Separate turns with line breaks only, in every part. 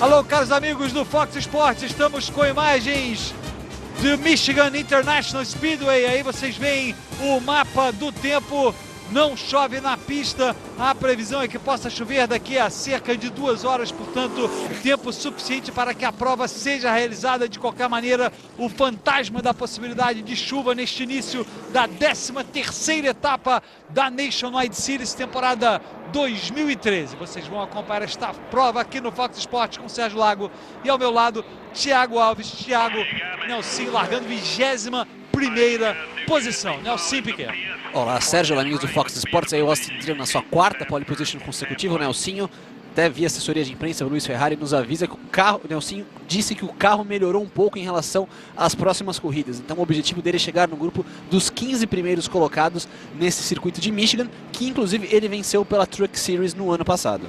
Alô, caros amigos do Fox Sports, estamos com imagens do Michigan International Speedway. Aí vocês veem o mapa do tempo. Não chove na pista, a previsão é que possa chover daqui a cerca de 2 horas, portanto, tempo suficiente para que a prova seja realizada. De qualquer maneira, o fantasma da possibilidade de chuva neste início da 13ª etapa da Nationwide Series, temporada 2013. Vocês vão acompanhar esta prova aqui no Fox Sports com Sérgio Lago e ao meu lado, Thiago Alves. Thiago, Nelson largando 21ª posição. Nelson Piquet.
Olá, Sérgio, amigos do Fox Sports. Aí o Austin Dillon na sua 4ª pole position consecutiva. O Nelsinho, até via assessoria de imprensa, o Luiz Ferrari nos avisa que o Nelsinho disse que o carro melhorou um pouco em relação às próximas corridas. Então o objetivo dele é chegar no grupo dos 15 primeiros colocados nesse circuito de Michigan, que inclusive ele venceu pela Truck Series no ano passado.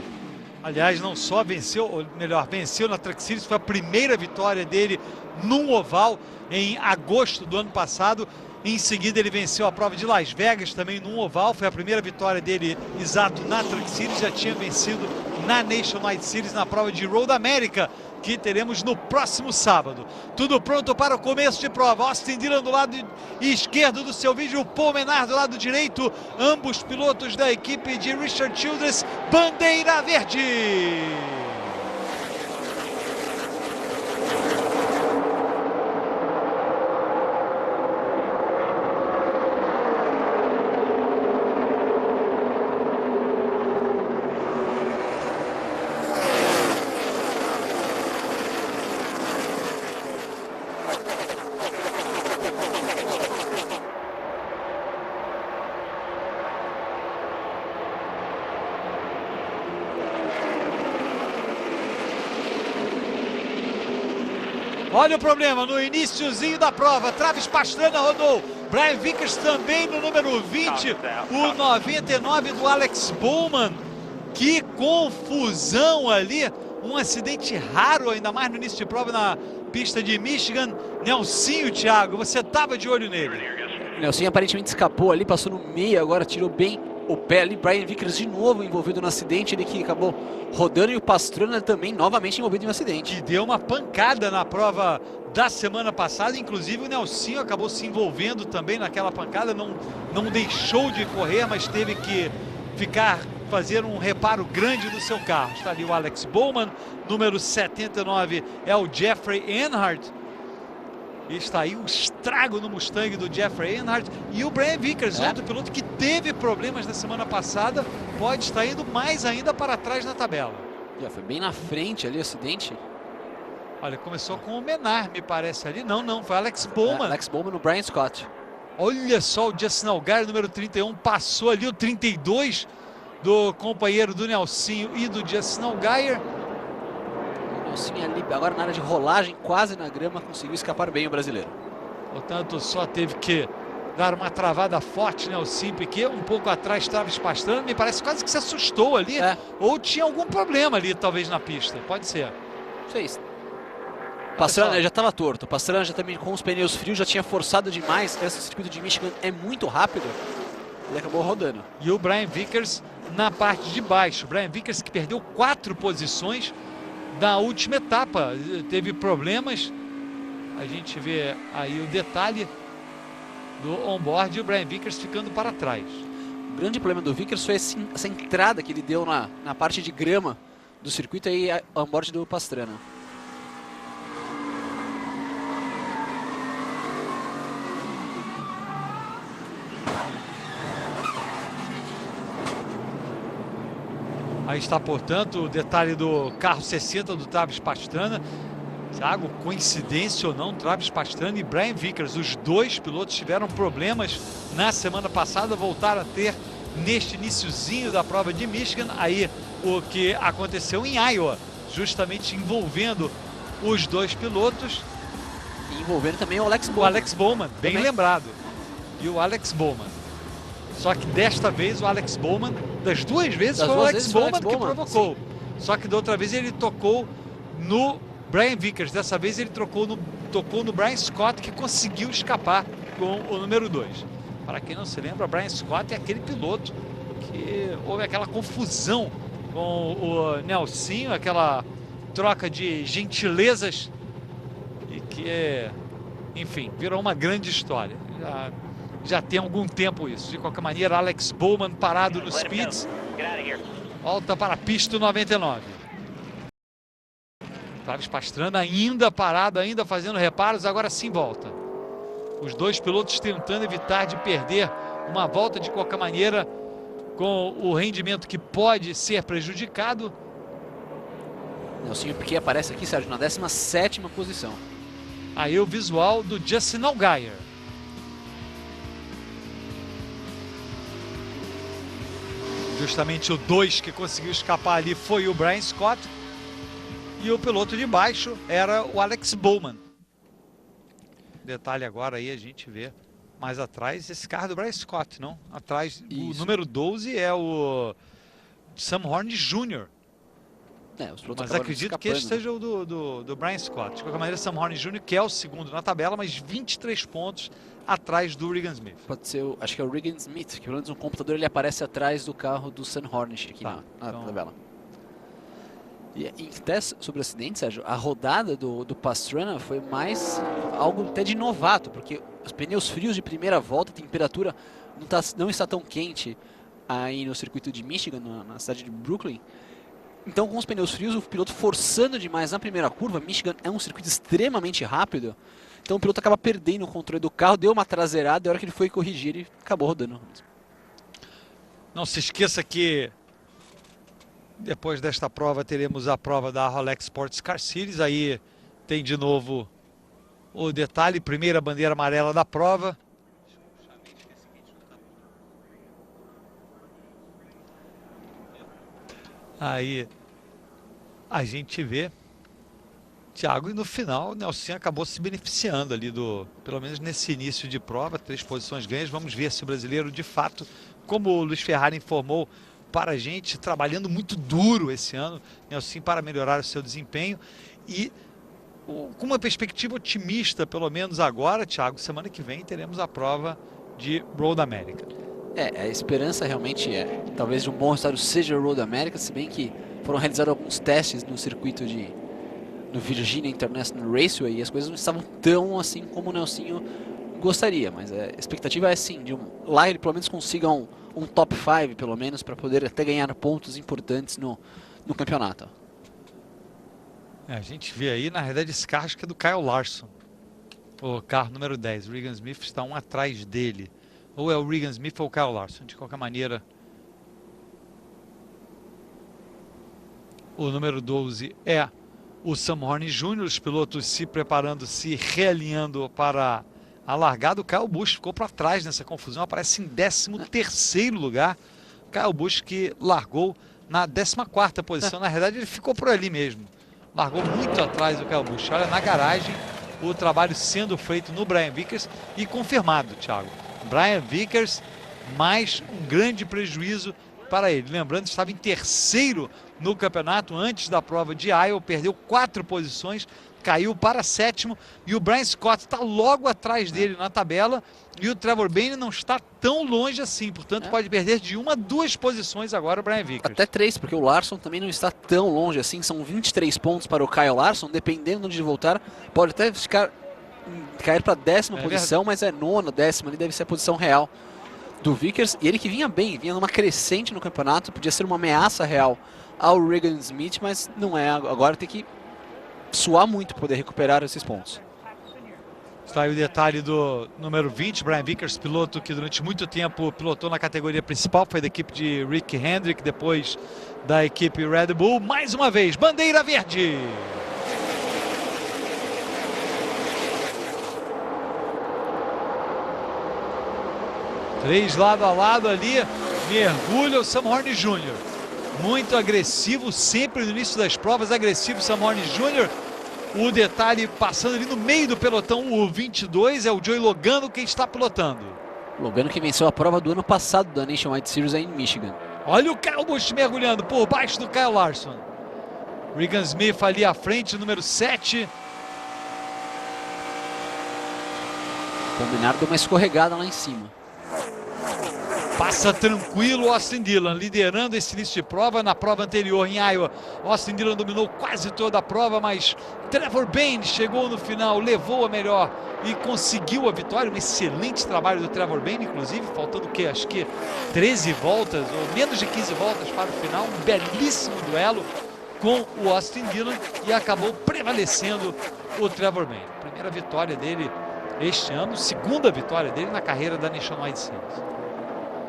Aliás, não só venceu, ou melhor, venceu na Truck Series, foi a primeira vitória dele num oval em agosto do ano passado. Em seguida ele venceu a prova de Las Vegas também num oval, foi a primeira vitória dele exato na Truck Series. Já tinha vencido na Nationwide Series na prova de Road America, que teremos no próximo sábado. Tudo pronto para o começo de prova. Austin Dillon do lado esquerdo do seu vídeo, o Paul Menard do lado direito, ambos pilotos da equipe de Richard Childress. Bandeira verde! Olha o problema, no iniciozinho da prova, Travis Pastrana rodou, Brian Vickers também no número 20, o 99 do Alex Bowman. Que confusão ali, um acidente raro, ainda mais no início de prova na pista de Michigan. Nelsinho, Thiago, você estava de olho nele.
Nelsinho aparentemente escapou ali, passou no meio, agora tirou bem o pé ali. Brian Vickers de novo envolvido no acidente, ele que acabou rodando, e o Pastrana também novamente envolvido em um acidente.
Que deu uma pancada na prova da semana passada, inclusive o Nelsinho acabou se envolvendo também naquela pancada, não deixou de correr, mas teve que fazer um reparo grande no seu carro. Está ali o Alex Bowman, número 79 é o Jeffrey Earnhardt. E está aí o estrago no Mustang do Jeffrey Earnhardt. E o Brian Vickers, outro piloto que teve problemas na semana passada, pode estar indo mais ainda para trás na tabela.
Já foi bem na frente ali o acidente.
Olha, começou com o Menard, me parece ali. Não, foi Alex Bowman.
Alex Bowman no Brian Scott.
Olha só, o Justin Allgaier, número 31, passou ali o 32 do companheiro do Nelsinho e do Justin Allgaier.
Nelsinho ali, agora na área de rolagem, quase na grama, conseguiu escapar bem o brasileiro.
Portanto, só teve que dar uma travada forte, Nelson Piquet, um pouco atrás, Travis Pastrana, me parece quase que se assustou ali, ou tinha algum problema ali, talvez, na pista, pode ser.
Não sei. Pastrana já estava torto, Pastrana já também com os pneus frios, já tinha forçado demais. Esse circuito de Michigan é muito rápido, ele acabou rodando.
E o Brian Vickers na parte de baixo, Brian Vickers que perdeu 4 posições da última etapa, teve problemas. A gente vê aí o detalhe do onboard e o Brian Vickers ficando para trás.
O grande problema do Vickers foi essa entrada que ele deu na parte de grama do circuito, aí onboard do Pastrana.
Aí está, portanto, o detalhe do carro 60 do Travis Pastrana. Thiago, coincidência ou não, Travis Pastrana e Brian Vickers, os dois pilotos tiveram problemas na semana passada, voltaram a ter neste iniciozinho da prova de Michigan. Aí o que aconteceu em Iowa, justamente envolvendo os dois pilotos.
E envolvendo também o Alex Bowman.
O Alex Bowman, bem
também
lembrado. E o Alex Bowman. Só que desta vez o Alex Bowman, das duas vezes foi o Alex Bowman que provocou. Sim. Só que da outra vez ele tocou no Brian Vickers. Dessa vez ele tocou no Brian Scott, que conseguiu escapar com o número 2. Para quem não se lembra, Brian Scott é aquele piloto que houve aquela confusão com o Nelsinho, aquela troca de gentilezas e que, enfim, virou uma grande história. Já tem algum tempo isso. De qualquer maneira, Alex Bowman parado nos speeds. Volta para a pista 99. Travis Pastrana ainda parado, ainda fazendo reparos, agora sim volta. Os dois pilotos tentando evitar de perder uma volta de qualquer maneira, com o rendimento que pode ser prejudicado.
Nelsinho Piquet aparece aqui, Sérgio, na 17ª posição.
Aí o visual do Justin Allgaier. Justamente o 2 que conseguiu escapar ali foi o Brian Scott. E o piloto de baixo era o Alex Bowman. Detalhe agora aí, a gente vê mais atrás esse carro do Brian Scott, não? Atrás, isso. O número 12 é o Sam Horne Jr. Mas acredito que este seja o do Brian Scott. De qualquer maneira, Sam Horne Jr., que é o segundo na tabela, mas 23 pontos atrás do Regan Smith.
Pode ser, acho que é o Regan Smith, que pelo menos no computador ele aparece atrás do carro do Sam Hornish aqui na tabela. E até sobre o acidente, Sérgio, a rodada do Pastrana foi mais algo até de novato, porque os pneus frios de primeira volta, a temperatura não está tão quente aí no circuito de Michigan, na cidade de Brooklyn. Então, com os pneus frios, o piloto forçando demais na primeira curva. Michigan é um circuito extremamente rápido, então o piloto acaba perdendo o controle do carro, deu uma traseirada, e a hora que ele foi corrigir, ele acabou rodando.
Não se esqueça que depois desta prova teremos a prova da Rolex Sports Car Series. Aí tem de novo o detalhe, primeira bandeira amarela da prova. Aí a gente vê Thiago, e no final o Nelson acabou se beneficiando ali pelo menos nesse início de prova, 3 posições ganhas. Vamos ver se o brasileiro de fato, como o Luiz Ferrari informou para a gente, trabalhando muito duro esse ano, Nelson, para melhorar o seu desempenho e com uma perspectiva otimista, pelo menos agora, Thiago, semana que vem teremos a prova de Road America.
A esperança realmente talvez de um bom resultado seja o Road America, se bem que foram realizados alguns testes no circuito do Virginia International Raceway e as coisas não estavam tão assim como o Nelsinho gostaria, mas a expectativa é sim, lá ele pelo menos consiga um top 5 pelo menos, para poder até ganhar pontos importantes no campeonato.
A gente vê aí, na verdade, esse carro acho que é do Kyle Larson, o carro número 10, o Regan Smith está um atrás dele. Ou é o Regan Smith ou o Kyle Larson, de qualquer maneira. O número 12 é o Sam Horne Jr., os pilotos se preparando, se realinhando para a largada. O Kyle Busch ficou para trás nessa confusão, aparece em 13º lugar. Kyle Busch que largou na 14ª posição, na verdade ele ficou por ali mesmo. Largou muito atrás do Kyle Busch. Olha, na garagem, o trabalho sendo feito no Brian Vickers e confirmado, Thiago. Brian Vickers, mais um grande prejuízo para ele. Lembrando, estava em 3º no campeonato antes da prova de Iowa, perdeu 4 posições, caiu para 7º, e o Brian Scott está logo atrás dele na tabela, e o Trevor Bayne não está tão longe assim, portanto pode perder de 1 a 2 posições agora o Brian Vickers.
Até 3, porque o Larson também não está tão longe assim, são 23 pontos para o Kyle Larson, dependendo de voltar, pode até cair para a 10ª posição, mas é 9ª, 10ª, ali deve ser a posição real do Vickers. E ele que vinha bem, vinha numa crescente no campeonato, podia ser uma ameaça real ao Regan Smith, mas não é. Agora tem que suar muito para poder recuperar esses pontos.
Está aí o detalhe do número 20, Brian Vickers, piloto que durante muito tempo pilotou na categoria principal, foi da equipe de Rick Hendrick, depois da equipe Red Bull. Mais uma vez, bandeira verde! Três lado a lado ali, mergulha o Sam Horne Jr. Muito agressivo, sempre no início das provas, agressivo Sam Horne Jr. O detalhe, passando ali no meio do pelotão, o 22 é o Joey Logano quem está pilotando.
Logano que venceu a prova do ano passado da Nationwide Series aí em Michigan.
Olha o Kyle Busch mergulhando por baixo do Kyle Larson. Regan Smith ali à frente, número 7.
Combinado, deu uma escorregada lá em cima.
Passa tranquilo Austin Dillon, liderando esse início de prova. Na prova anterior em Iowa, Austin Dillon dominou quase toda a prova, mas Trevor Bayne chegou no final, levou a melhor e conseguiu a vitória. Um excelente trabalho do Trevor Bayne, inclusive, faltando o quê? Acho que 13 voltas, ou menos de 15 voltas para o final. Um belíssimo duelo com o Austin Dillon e acabou prevalecendo o Trevor Bayne. Primeira vitória dele este ano, segunda vitória dele na carreira da Nationwide Series.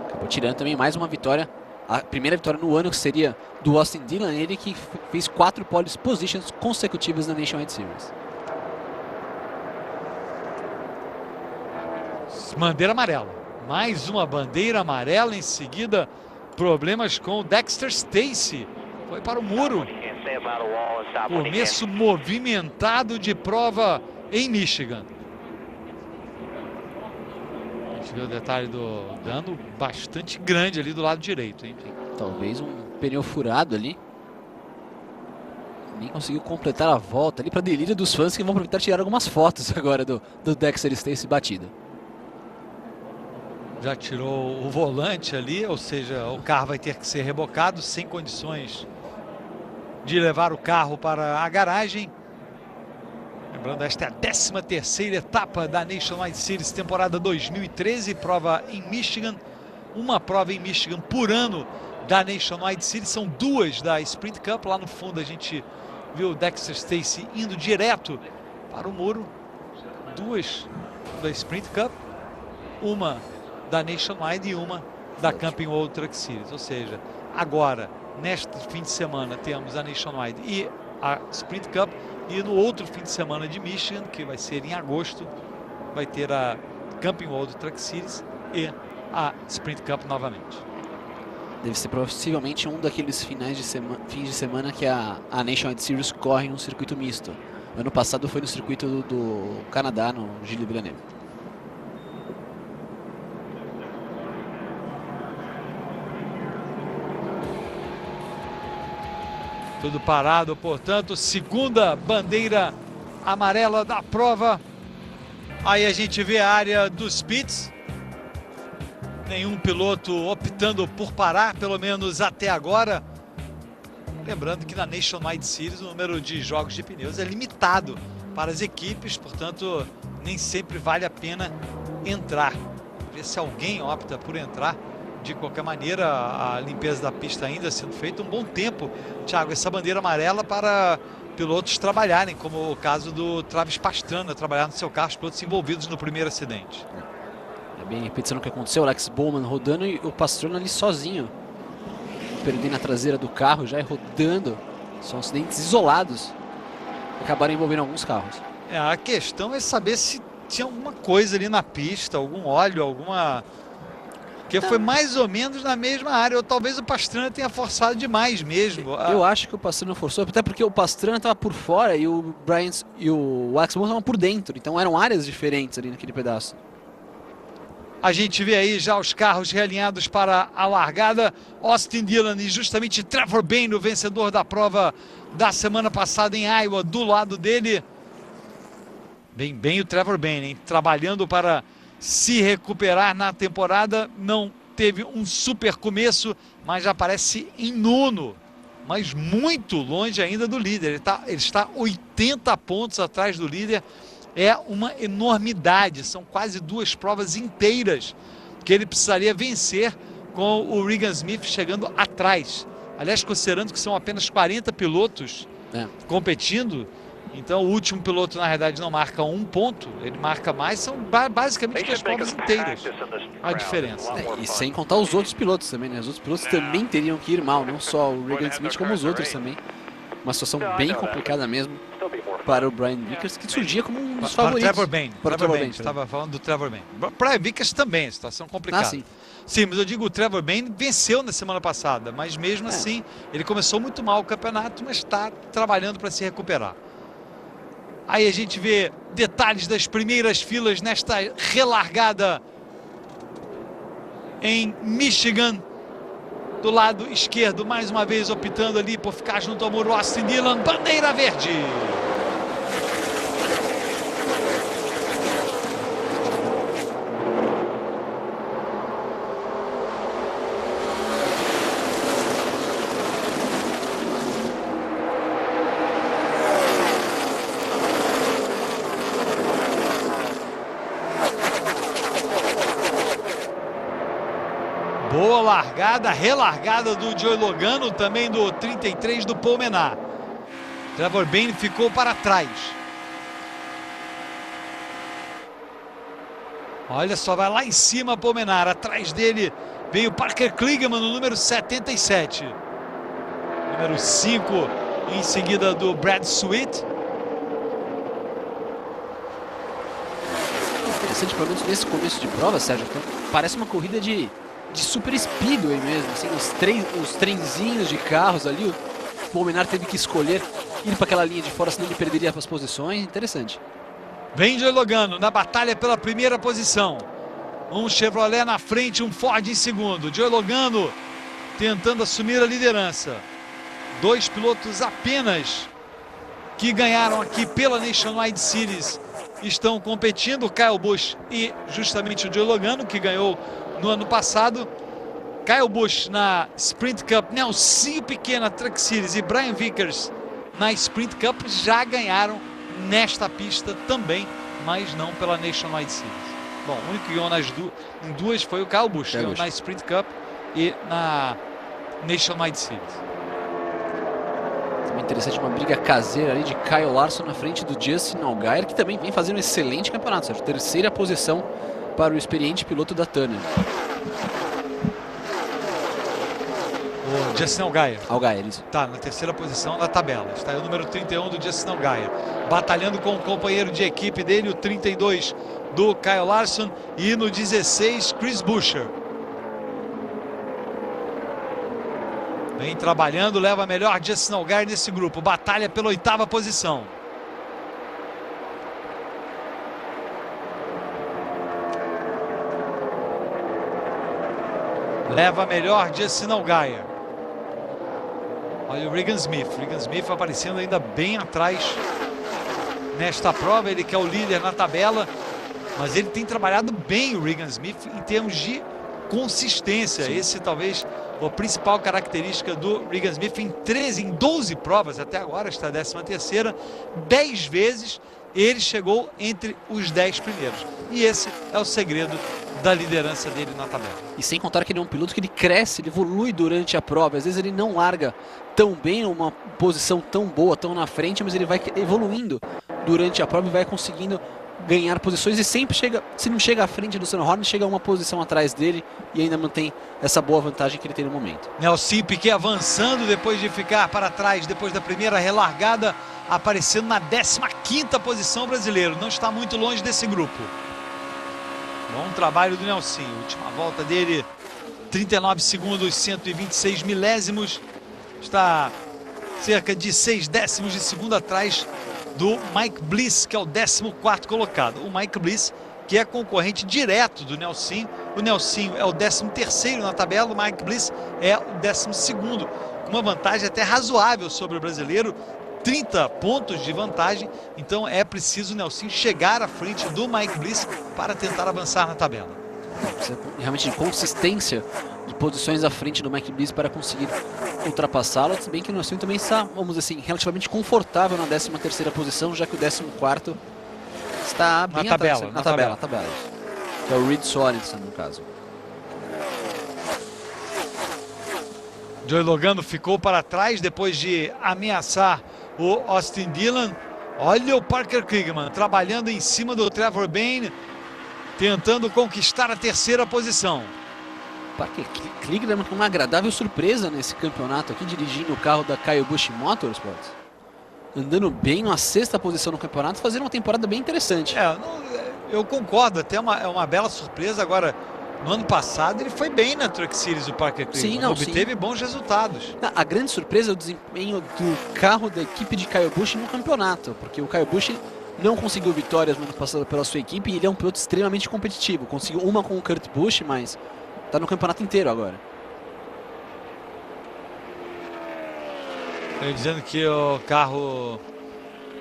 Acabou tirando também mais uma vitória, a primeira vitória no ano, que seria do Austin Dillon, ele que fez 4 pole positions consecutivas na Nationwide Series.
Bandeira amarela, mais uma bandeira amarela. Em seguida, problemas com o Dexter Stacy, foi para o muro. Começo movimentado de prova em Michigan. A gente vê o detalhe do dano bastante grande ali do lado direito, hein?
Talvez um pneu furado ali. Nem conseguiu completar a volta ali, para delírio dos fãs que vão aproveitar e tirar algumas fotos agora do Dexter Stacy batida.
Já tirou o volante ali, ou seja, o carro vai ter que ser rebocado, sem condições de levar o carro para a garagem. Lembrando, esta é a 13ª etapa da Nationwide Series temporada 2013, prova em Michigan. Uma prova em Michigan por ano da Nationwide Series, são 2 da Sprint Cup. Lá no fundo a gente viu o Dexter Stacy indo direto para o muro. 2 da Sprint Cup, uma da Nationwide e uma da Camping World Truck Series. Ou seja, agora, neste fim de semana, temos a Nationwide e a Sprint Cup, e no outro fim de semana de Michigan, que vai ser em agosto, vai ter a Camping World Truck Series e a Sprint Cup novamente.
Deve ser possivelmente um daqueles fins de semana que a Nationwide Series corre em um circuito misto. Ano passado foi no circuito do Canadá, no Gilles Villeneuve.
Tudo parado, portanto, segunda bandeira amarela da prova. Aí a gente vê a área dos pits. Nenhum piloto optando por parar, pelo menos até agora. Lembrando que na Nationwide Series o número de jogos de pneus é limitado para as equipes, portanto, nem sempre vale a pena entrar. Ver se alguém opta por entrar. De qualquer maneira, a limpeza da pista ainda sendo feita um bom tempo. Thiago, essa bandeira amarela para pilotos trabalharem, como o caso do Travis Pastrana, trabalhar no seu carro, os pilotos envolvidos no primeiro acidente.
É bem repetindo o que aconteceu, o Alex Bowman rodando e o Pastrana ali sozinho. Perdendo na traseira do carro, já rodando. São acidentes isolados que acabaram envolvendo alguns carros.
A questão é saber se tinha alguma coisa ali na pista, algum óleo, alguma... Porque foi mais ou menos na mesma área, ou talvez o Pastrana tenha forçado demais mesmo.
Eu acho que o Pastrana forçou, até porque o Pastrana estava por fora e o Alex Bowman estavam por dentro, então eram áreas diferentes ali naquele pedaço.
A gente vê aí já os carros realinhados para a largada. Austin Dillon e justamente Trevor Bayne, o vencedor da prova da semana passada em Iowa, do lado dele. Bem o Trevor Bayne, hein? Trabalhando para se recuperar na temporada. Não teve um super começo, mas já aparece em nono, mas muito longe ainda do líder. Ele está 80 pontos atrás do líder. É uma enormidade, são quase 2 provas inteiras que ele precisaria vencer, com o Regan Smith chegando atrás. Aliás, considerando que são apenas 40 pilotos competindo, então o último piloto na realidade não marca 1 ponto, ele marca mais, são basicamente 2 provas inteiras a diferença.
E sem contar os outros pilotos também, né? Os outros pilotos também teriam que ir mal, não só o Regan Smith como os outros também. Uma situação bem complicada mesmo para o Brian Vickers, que surgia como um dos favoritos.
Para o Trevor Bayne. Estava falando do Trevor Bayne. Brian Vickers também, situação complicada. Sim, mas eu digo, o Trevor Bayne venceu na semana passada, mas mesmo assim, ele começou muito mal o campeonato, mas está trabalhando para se recuperar. Aí a gente vê detalhes das primeiras filas nesta relargada em Michigan. Do lado esquerdo, mais uma vez optando ali por ficar junto ao muro, Austin Dillon, bandeira verde. Boa largada, relargada do Joey Logano, também do 33 do Paul Menard. Trevor Bayne ficou para trás. Olha só, vai lá em cima Paul Menard. Atrás dele vem o Parker Kligerman no número 77. Número 5 em seguida do Brad Sweet.
Interessante, pelo menos nesse começo de prova, Sérgio, então, parece uma corrida de super speedway mesmo, assim, os trenzinhos de carros ali. O Paul Menard teve que escolher ir para aquela linha de fora, senão ele perderia as posições. Interessante.
Vem Joey Logano na batalha pela primeira posição. Um Chevrolet na frente, um Ford em segundo. Joey Logano tentando assumir a liderança. Dois pilotos apenas que ganharam aqui pela Nationwide Series estão competindo. Kyle Busch e justamente o Joey Logano, que ganhou no ano passado. Kyle Busch na Sprint Cup, Nelsinho Piquet na Truck Series e Brian Vickers na Sprint Cup já ganharam nesta pista também, mas não pela Nationwide Series. Bom, o único que ganhou em duas foi o Kyle Busch, ganhou na Sprint Cup e na Nationwide Series.
Também interessante, uma briga caseira ali de Kyle Larson na frente do Justin Allgaier, que também vem fazendo um excelente campeonato, certo? Terceira posição para o experiente piloto da Turner.
O Justin Allgaier.
Allgaier, isso.
Tá na terceira posição na tabela. Está aí o número 31 do Justin Allgaier. Batalhando com o companheiro de equipe dele, o 32 do Kyle Larson. E no 16, Chris Buescher. Vem trabalhando, leva melhor Justin Allgaier nesse grupo. Batalha pela oitava posição. Leva melhor Justin Allgaier. Olha o Regan Smith. Regan Smith aparecendo ainda bem atrás nesta prova. Ele que é o líder na tabela. Mas ele tem trabalhado bem, o Regan Smith, em termos de consistência. Sim. Esse talvez a principal característica do Regan Smith. Em 12 provas até agora, está a 13ª, 10 vezes ele chegou entre os 10 primeiros. E esse é o segredo da liderança dele na tabela.
E sem contar que ele é um piloto que ele cresce, ele evolui durante a prova. Às vezes ele não larga tão bem, uma posição tão boa, tão na frente, mas ele vai evoluindo durante a prova e vai conseguindo ganhar posições e sempre chega, se não chega à frente do Senna Horner, chega uma posição atrás dele e ainda mantém essa boa vantagem que ele tem no momento.
Nelsinho Piquet avançando depois de ficar para trás, depois da primeira relargada, aparecendo na 15ª posição brasileiro. Não está muito longe desse grupo. Bom trabalho do Nelsinho. Última volta dele, 39 segundos, 126 milésimos. Está cerca de 6 décimos de segundo atrás do Mike Bliss, que é o 14º colocado. O Mike Bliss, que é concorrente direto do Nelsinho. O Nelsinho é o 13º na tabela, o Mike Bliss é o 12º, com uma vantagem até razoável sobre o brasileiro, 30 pontos de vantagem. Então é preciso o Nelsinho chegar à frente do Mike Bliss para tentar avançar na tabela.
Precisa realmente de consistência de posições à frente do Mike Bliss para conseguir ultrapassá-lo, se bem que o Nelsinho também está, vamos dizer assim, relativamente confortável na 13ª posição, já que o 14º está bem atrás, na tabela. Que é o Reed Sorensen, no caso.
Joey Logano ficou para trás depois de ameaçar o Austin Dillon. Olha o Parker Kligerman trabalhando em cima do Trevor Bayne, tentando conquistar a 3ª posição.
Parker Kligerman com uma agradável surpresa nesse campeonato aqui, dirigindo o carro da Kyle Busch Motorsports. Andando bem na 6ª posição no campeonato, fazendo uma temporada bem interessante.
Eu concordo, até é uma bela surpresa. Agora, no ano passado, ele foi bem na Truck Series, o Parker Kligerman. Obteve bons resultados.
A grande surpresa é o desempenho do carro da equipe de Kyle Busch no campeonato, porque o Kyle Busch não conseguiu vitórias no ano passado pela sua equipe e ele é um piloto extremamente competitivo. Conseguiu uma com o Kurt Busch, mas está no campeonato inteiro agora.
Dizendo que o carro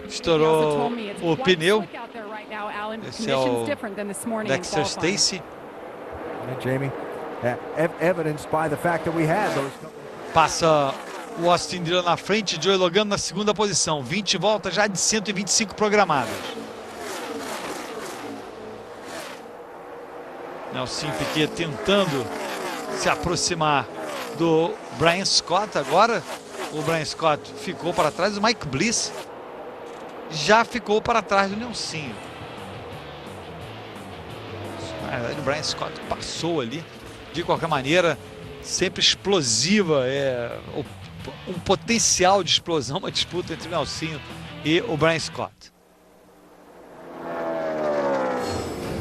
estourou o pneu. Esse é o Dexter Stacy. Passa o Austin Dillon na frente, Joey Logano na 2ª posição. 20 voltas já de 125 programadas. Nelsinho Piquet tentando se aproximar do Brian Scott agora. O Brian Scott ficou para trás, o Mike Bliss já ficou para trás do Nelsinho. Na verdade, o Brian Scott passou ali, de qualquer maneira, sempre explosiva, um potencial de explosão, uma disputa entre o Nelsinho e o Brian Scott.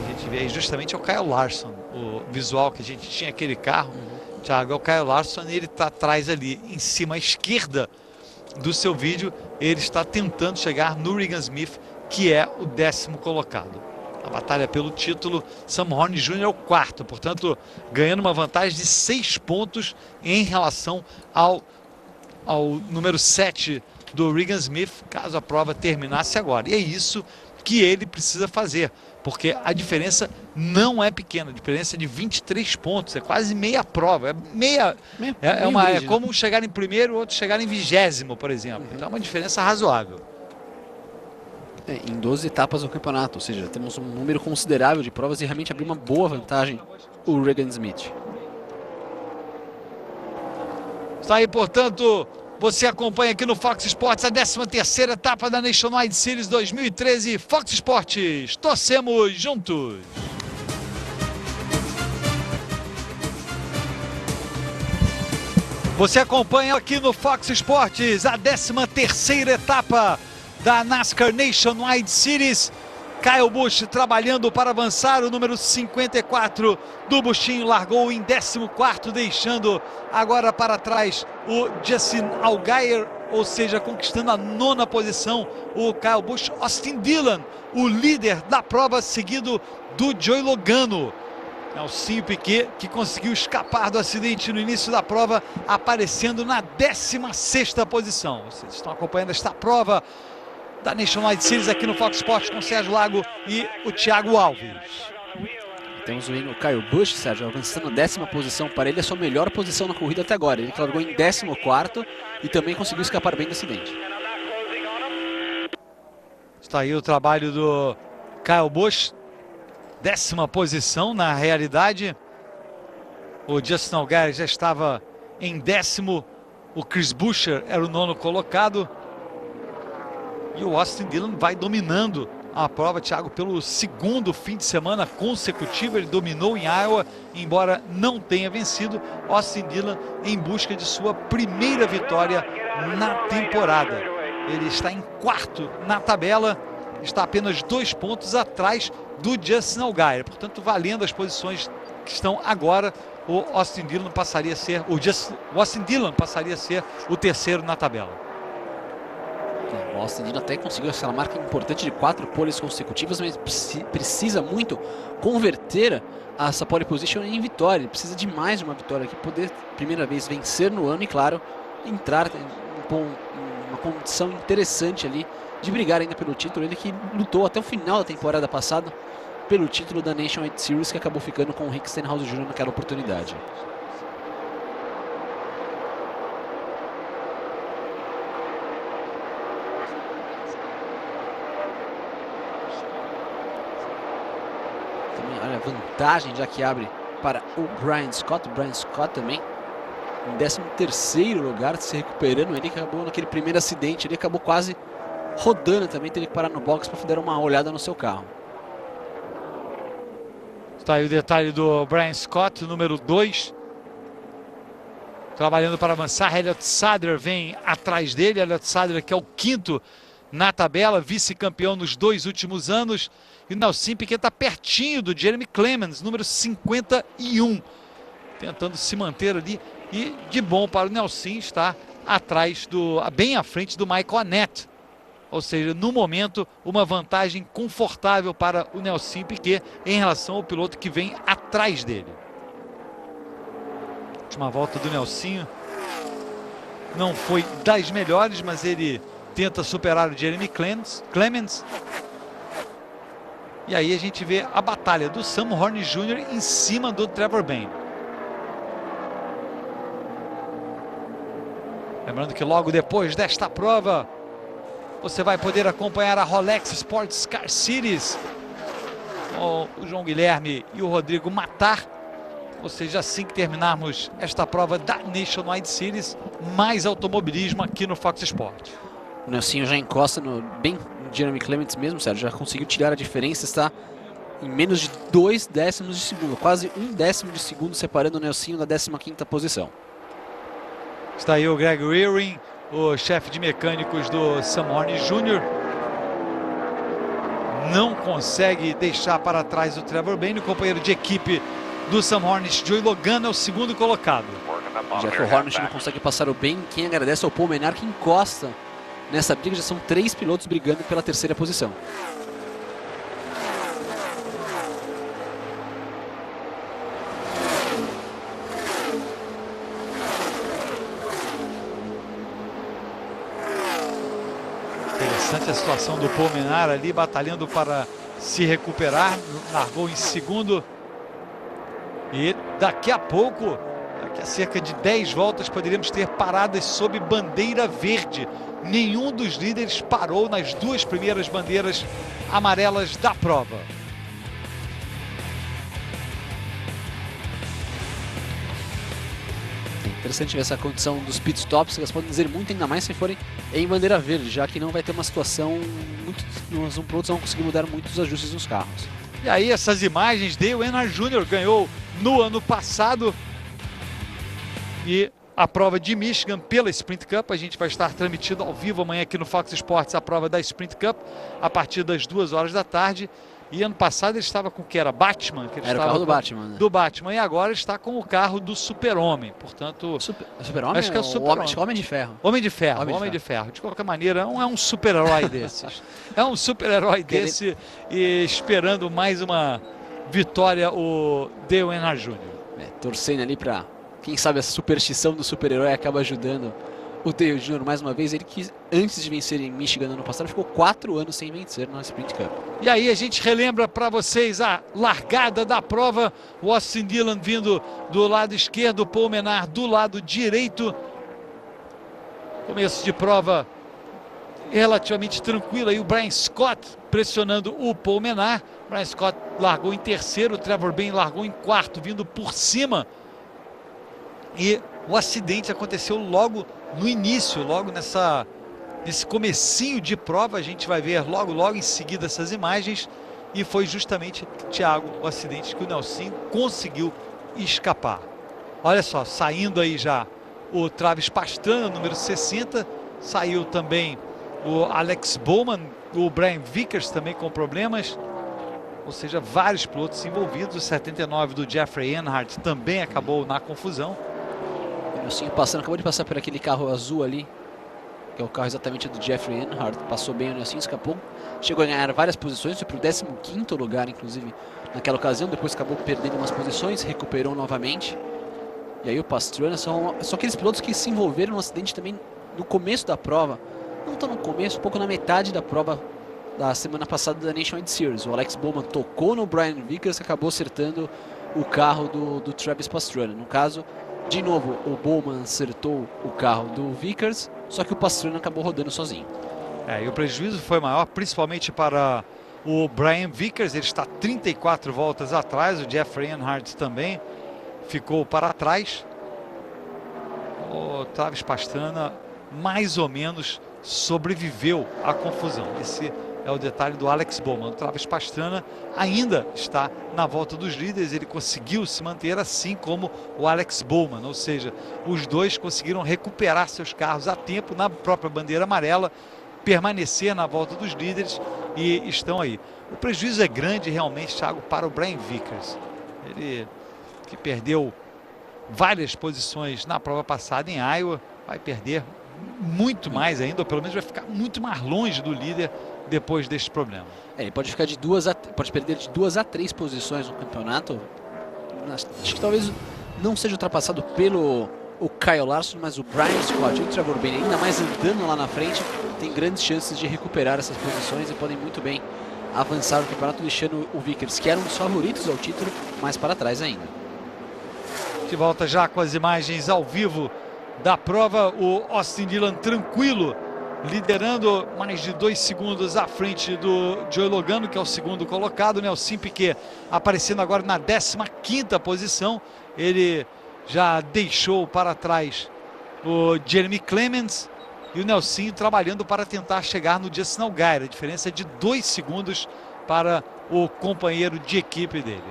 A gente vê aí justamente o Kyle Larson, o visual que a gente tinha aquele carro. Thiago, é o Kyle Larson, ele está atrás ali, em cima à esquerda do seu vídeo, ele está tentando chegar no Regan Smith, que é o 10º colocado. A batalha pelo título, Sam Horn Jr. é o 4º, portanto, ganhando uma vantagem de 6 pontos em relação ao número 7 do Regan Smith, caso a prova terminasse agora. E é isso que ele precisa fazer, porque a diferença não é pequena, a diferença é de 23 pontos, é quase meia prova, é como chegar em primeiro, outro chegar em 20º, por exemplo. Então é uma diferença razoável.
Em 12 etapas do campeonato, ou seja, temos um número considerável de provas e realmente abriu uma boa vantagem o Regan Smith.
Está aí, portanto, você acompanha aqui no Fox Sports a 13ª etapa da Nationwide Series 2013. Fox Sports, torcemos juntos! Você acompanha aqui no Fox Sports a 13ª etapa da NASCAR Nationwide Series. Kyle Busch trabalhando para avançar, o número 54 do Buschinho largou em 14º, deixando agora para trás o Justin Allgaier, ou seja, conquistando a 9ª posição, o Kyle Busch. Austin Dillon, o líder da prova, seguido do Joey Logano. Nelsinho Piquet, que conseguiu escapar do acidente no início da prova, aparecendo na 16ª posição. Vocês estão acompanhando esta prova da Nationwide Series aqui no Fox Sports com o Sérgio Lago e o Thiago Alves.
Temos o Kyle Busch, Sérgio, avançando a 10ª posição. Para ele, a sua melhor posição na corrida até agora. Ele largou em 14º e também conseguiu escapar bem do acidente.
Está aí o trabalho do Kyle Busch. 10ª posição na realidade. O Justin Allgaier já estava em 10º. O Chris Buescher era o 9º colocado. E o Austin Dillon vai dominando a prova, Thiago, pelo 2º fim de semana consecutivo. Ele dominou em Iowa, embora não tenha vencido. Austin Dillon em busca de sua primeira vitória na temporada. Ele está em 4º na tabela, está apenas 2 pontos atrás do Justin Allgaier. Portanto, valendo as posições que estão agora, o Austin Dillon passaria a ser o o 3º na tabela.
O Austin Dillon até conseguiu essa marca importante de 4 poles consecutivas, mas precisa muito converter essa pole position em vitória. Ele precisa de mais de uma vitória aqui, poder, primeira vez, vencer no ano e, claro, entrar em uma condição interessante ali de brigar ainda pelo título. Ele que lutou até o final da temporada passada pelo título da Nationwide Series, que acabou ficando com o Rick Stenhouse Jr. naquela oportunidade. Olha a vantagem já que abre para o Brian Scott. O Brian Scott também em 13º lugar, se recuperando. Ele acabou naquele primeiro acidente, ele acabou quase rodando também, teve que parar no box para dar uma olhada no seu carro.
Está aí o detalhe do Brian Scott, número 2, trabalhando para avançar. Elliott Sadler vem atrás dele. Elliott Sadler, que é o 5º na tabela, vice-campeão nos 2 últimos anos. E o Nelsinho Piquet está pertinho do Jeremy Clemens, número 51, tentando se manter ali. E de bom para o Nelsinho estar atrás bem à frente do Michael Annett. Ou seja, no momento, uma vantagem confortável para o Nelsinho Piquet em relação ao piloto que vem atrás dele. Última volta do Nelsinho não foi das melhores, mas ele tenta superar o Jeremy Clemens. E aí a gente vê a batalha do Sam Horn Jr. em cima do Trevor Bayne. Lembrando que logo depois desta prova, você vai poder acompanhar a Rolex Sports Car Series com o João Guilherme e o Rodrigo Matar, Ou seja, assim que terminarmos esta prova da Nationwide Series, mais automobilismo aqui no Fox Sports.
O Nelsinho já encosta bem no Jeremy Clements mesmo, Sérgio. Já conseguiu tirar a diferença, está em menos de 2 décimos de segundo. Quase 1 décimo de segundo separando o Nelsinho da 15ª posição.
Está aí o Greg Rearing, o chefe de mecânicos do Sam Horne Jr. Não consegue deixar para trás o Trevor Bayne, o companheiro de equipe do Sam Hornish. Joey Logano é o segundo colocado.
Jeff Hornish não consegue passar o Bayne. Quem agradece é o Paul Menard, que encosta nessa briga. Já são 3 pilotos brigando pela 3ª posição.
Interessante a situação do Paul Menard ali, batalhando para se recuperar. Largou em segundo. E daqui a pouco, daqui a cerca de 10 voltas, poderíamos ter paradas sob bandeira verde. Nenhum dos líderes parou nas 2 primeiras bandeiras amarelas da prova.
É interessante ver essa condição dos pitstops, elas podem dizer muito, ainda mais se forem em bandeira verde, já que não vai ter uma situação muito... Os pilotos vão conseguir mudar muitos ajustes nos carros.
E aí essas imagens, Dale Earnhardt Jr. ganhou no ano passado e a prova de Michigan pela Sprint Cup. A gente vai estar transmitindo ao vivo amanhã aqui no Fox Sports a prova da Sprint Cup a partir das 2 horas da tarde. E ano passado ele estava com o que era? Batman? Que ele
era o carro do Batman, né?
Do Batman, e agora está com o carro do Super-Homem. Portanto,
Super-Homem?
Acho que é o Super-Homem.
Homem de Ferro.
Homem de Ferro. De qualquer maneira, é um super-herói desses. É um super-herói desse e esperando mais uma vitória o Dale Earnhardt Jr.
Torcendo ali para, quem sabe, essa superstição do super-herói acaba ajudando o Dale Jr. mais uma vez. Ele que antes de vencer em Michigan no ano passado ficou 4 anos sem vencer na Sprint Cup.
E aí a gente relembra para vocês a largada da prova. O Austin Dillon vindo do lado esquerdo, o Paul Menard do lado direito. Começo de prova relativamente tranquilo aí, o Brian Scott pressionando o Paul Menard. Brian Scott largou em terceiro, o Trevor Bayne largou em quarto, vindo por cima. E o acidente aconteceu logo no início, logo nesse comecinho de prova. A gente vai ver logo em seguida essas imagens. E foi justamente, Thiago, o acidente que o Nelsinho conseguiu escapar. Olha só, saindo aí já o Travis Pastrana, número 60. Saiu também o Alex Bowman, o Brian Vickers também com problemas. Ou seja, vários pilotos envolvidos. O 79 do Jeffrey Earnhardt também acabou na confusão.
O Nelsinho acabou de passar por aquele carro azul ali, que é o carro exatamente do Jeffrey Earnhardt. Passou bem o Nelsinho, escapou. Chegou a ganhar várias posições, foi para o 15º lugar, inclusive, naquela ocasião. Depois acabou perdendo umas posições, recuperou novamente. E aí o Pastrana são aqueles pilotos que se envolveram no acidente também no começo da prova. Não tão no começo, um pouco na metade da prova da semana passada da Nationwide Series. O Alex Bowman tocou no Brian Vickers, que acabou acertando o carro do Travis Pastrana. No caso, de novo, o Bowman acertou o carro do Vickers, só que o Pastrana acabou rodando sozinho.
E o prejuízo foi maior, principalmente para o Brian Vickers. Ele está 34 voltas atrás. O Jeffrey Earnhardt também ficou para trás. O Travis Pastrana mais ou menos sobreviveu à confusão. Esse é o detalhe do Alex Bowman. O Travis Pastrana ainda está na volta dos líderes. Ele conseguiu se manter, assim como o Alex Bowman. Ou seja, os dois conseguiram recuperar seus carros a tempo na própria bandeira amarela, permanecer na volta dos líderes e estão aí. O prejuízo é grande realmente, Thiago, para o Brian Vickers. Ele que perdeu várias posições na prova passada em Iowa, vai perder muito mais ainda, ou pelo menos vai ficar muito mais longe do líder depois deste problema.
Ele pode ficar pode perder de 2 a 3 posições no campeonato. Acho que talvez não seja ultrapassado pelo Kyle Larson, mas o Brian Scott e o Trevor Bayne, ainda mais andando lá na frente, tem grandes chances de recuperar essas posições e podem muito bem avançar no campeonato, deixando o Vickers, que era um dos favoritos ao título, mais para trás ainda.
De volta já com as imagens ao vivo da prova. O Austin Dillon tranquilo liderando mais de 2 segundos à frente do Joey Logano, que é o segundo colocado, né? O Nelson Piquet aparecendo agora na 15ª posição. Ele já deixou para trás o Jeremy Clements e o Nelson trabalhando para tentar chegar no Justin Allgaier. A diferença é de 2 segundos para o companheiro de equipe dele.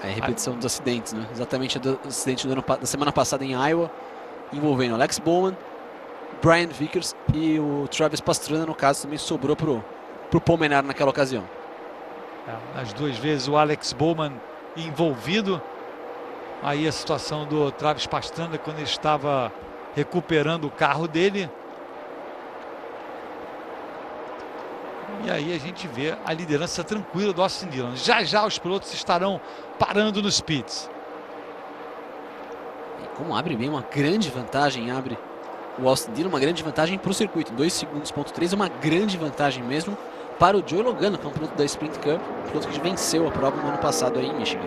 É a repetição dos acidentes, né? Exatamente do acidente da semana passada em Iowa, envolvendo Alex Bowman, Brian Vickers e o Travis Pastrana, no caso, também sobrou pro Paul Menard naquela ocasião.
As 2 vezes o Alex Bowman envolvido. Aí a situação do Travis Pastrana quando ele estava recuperando o carro dele. E aí a gente vê a liderança tranquila do Austin Dillon. Já já os pilotos estarão parando nos pits.
E como abre bem, uma grande vantagem, abre o Austin Dillon, uma grande vantagem para o circuito. 2 segundos,3, uma grande vantagem mesmo para o Joey Logano, que é um piloto da Sprint Cup, um piloto que venceu a prova no ano passado aí em Michigan.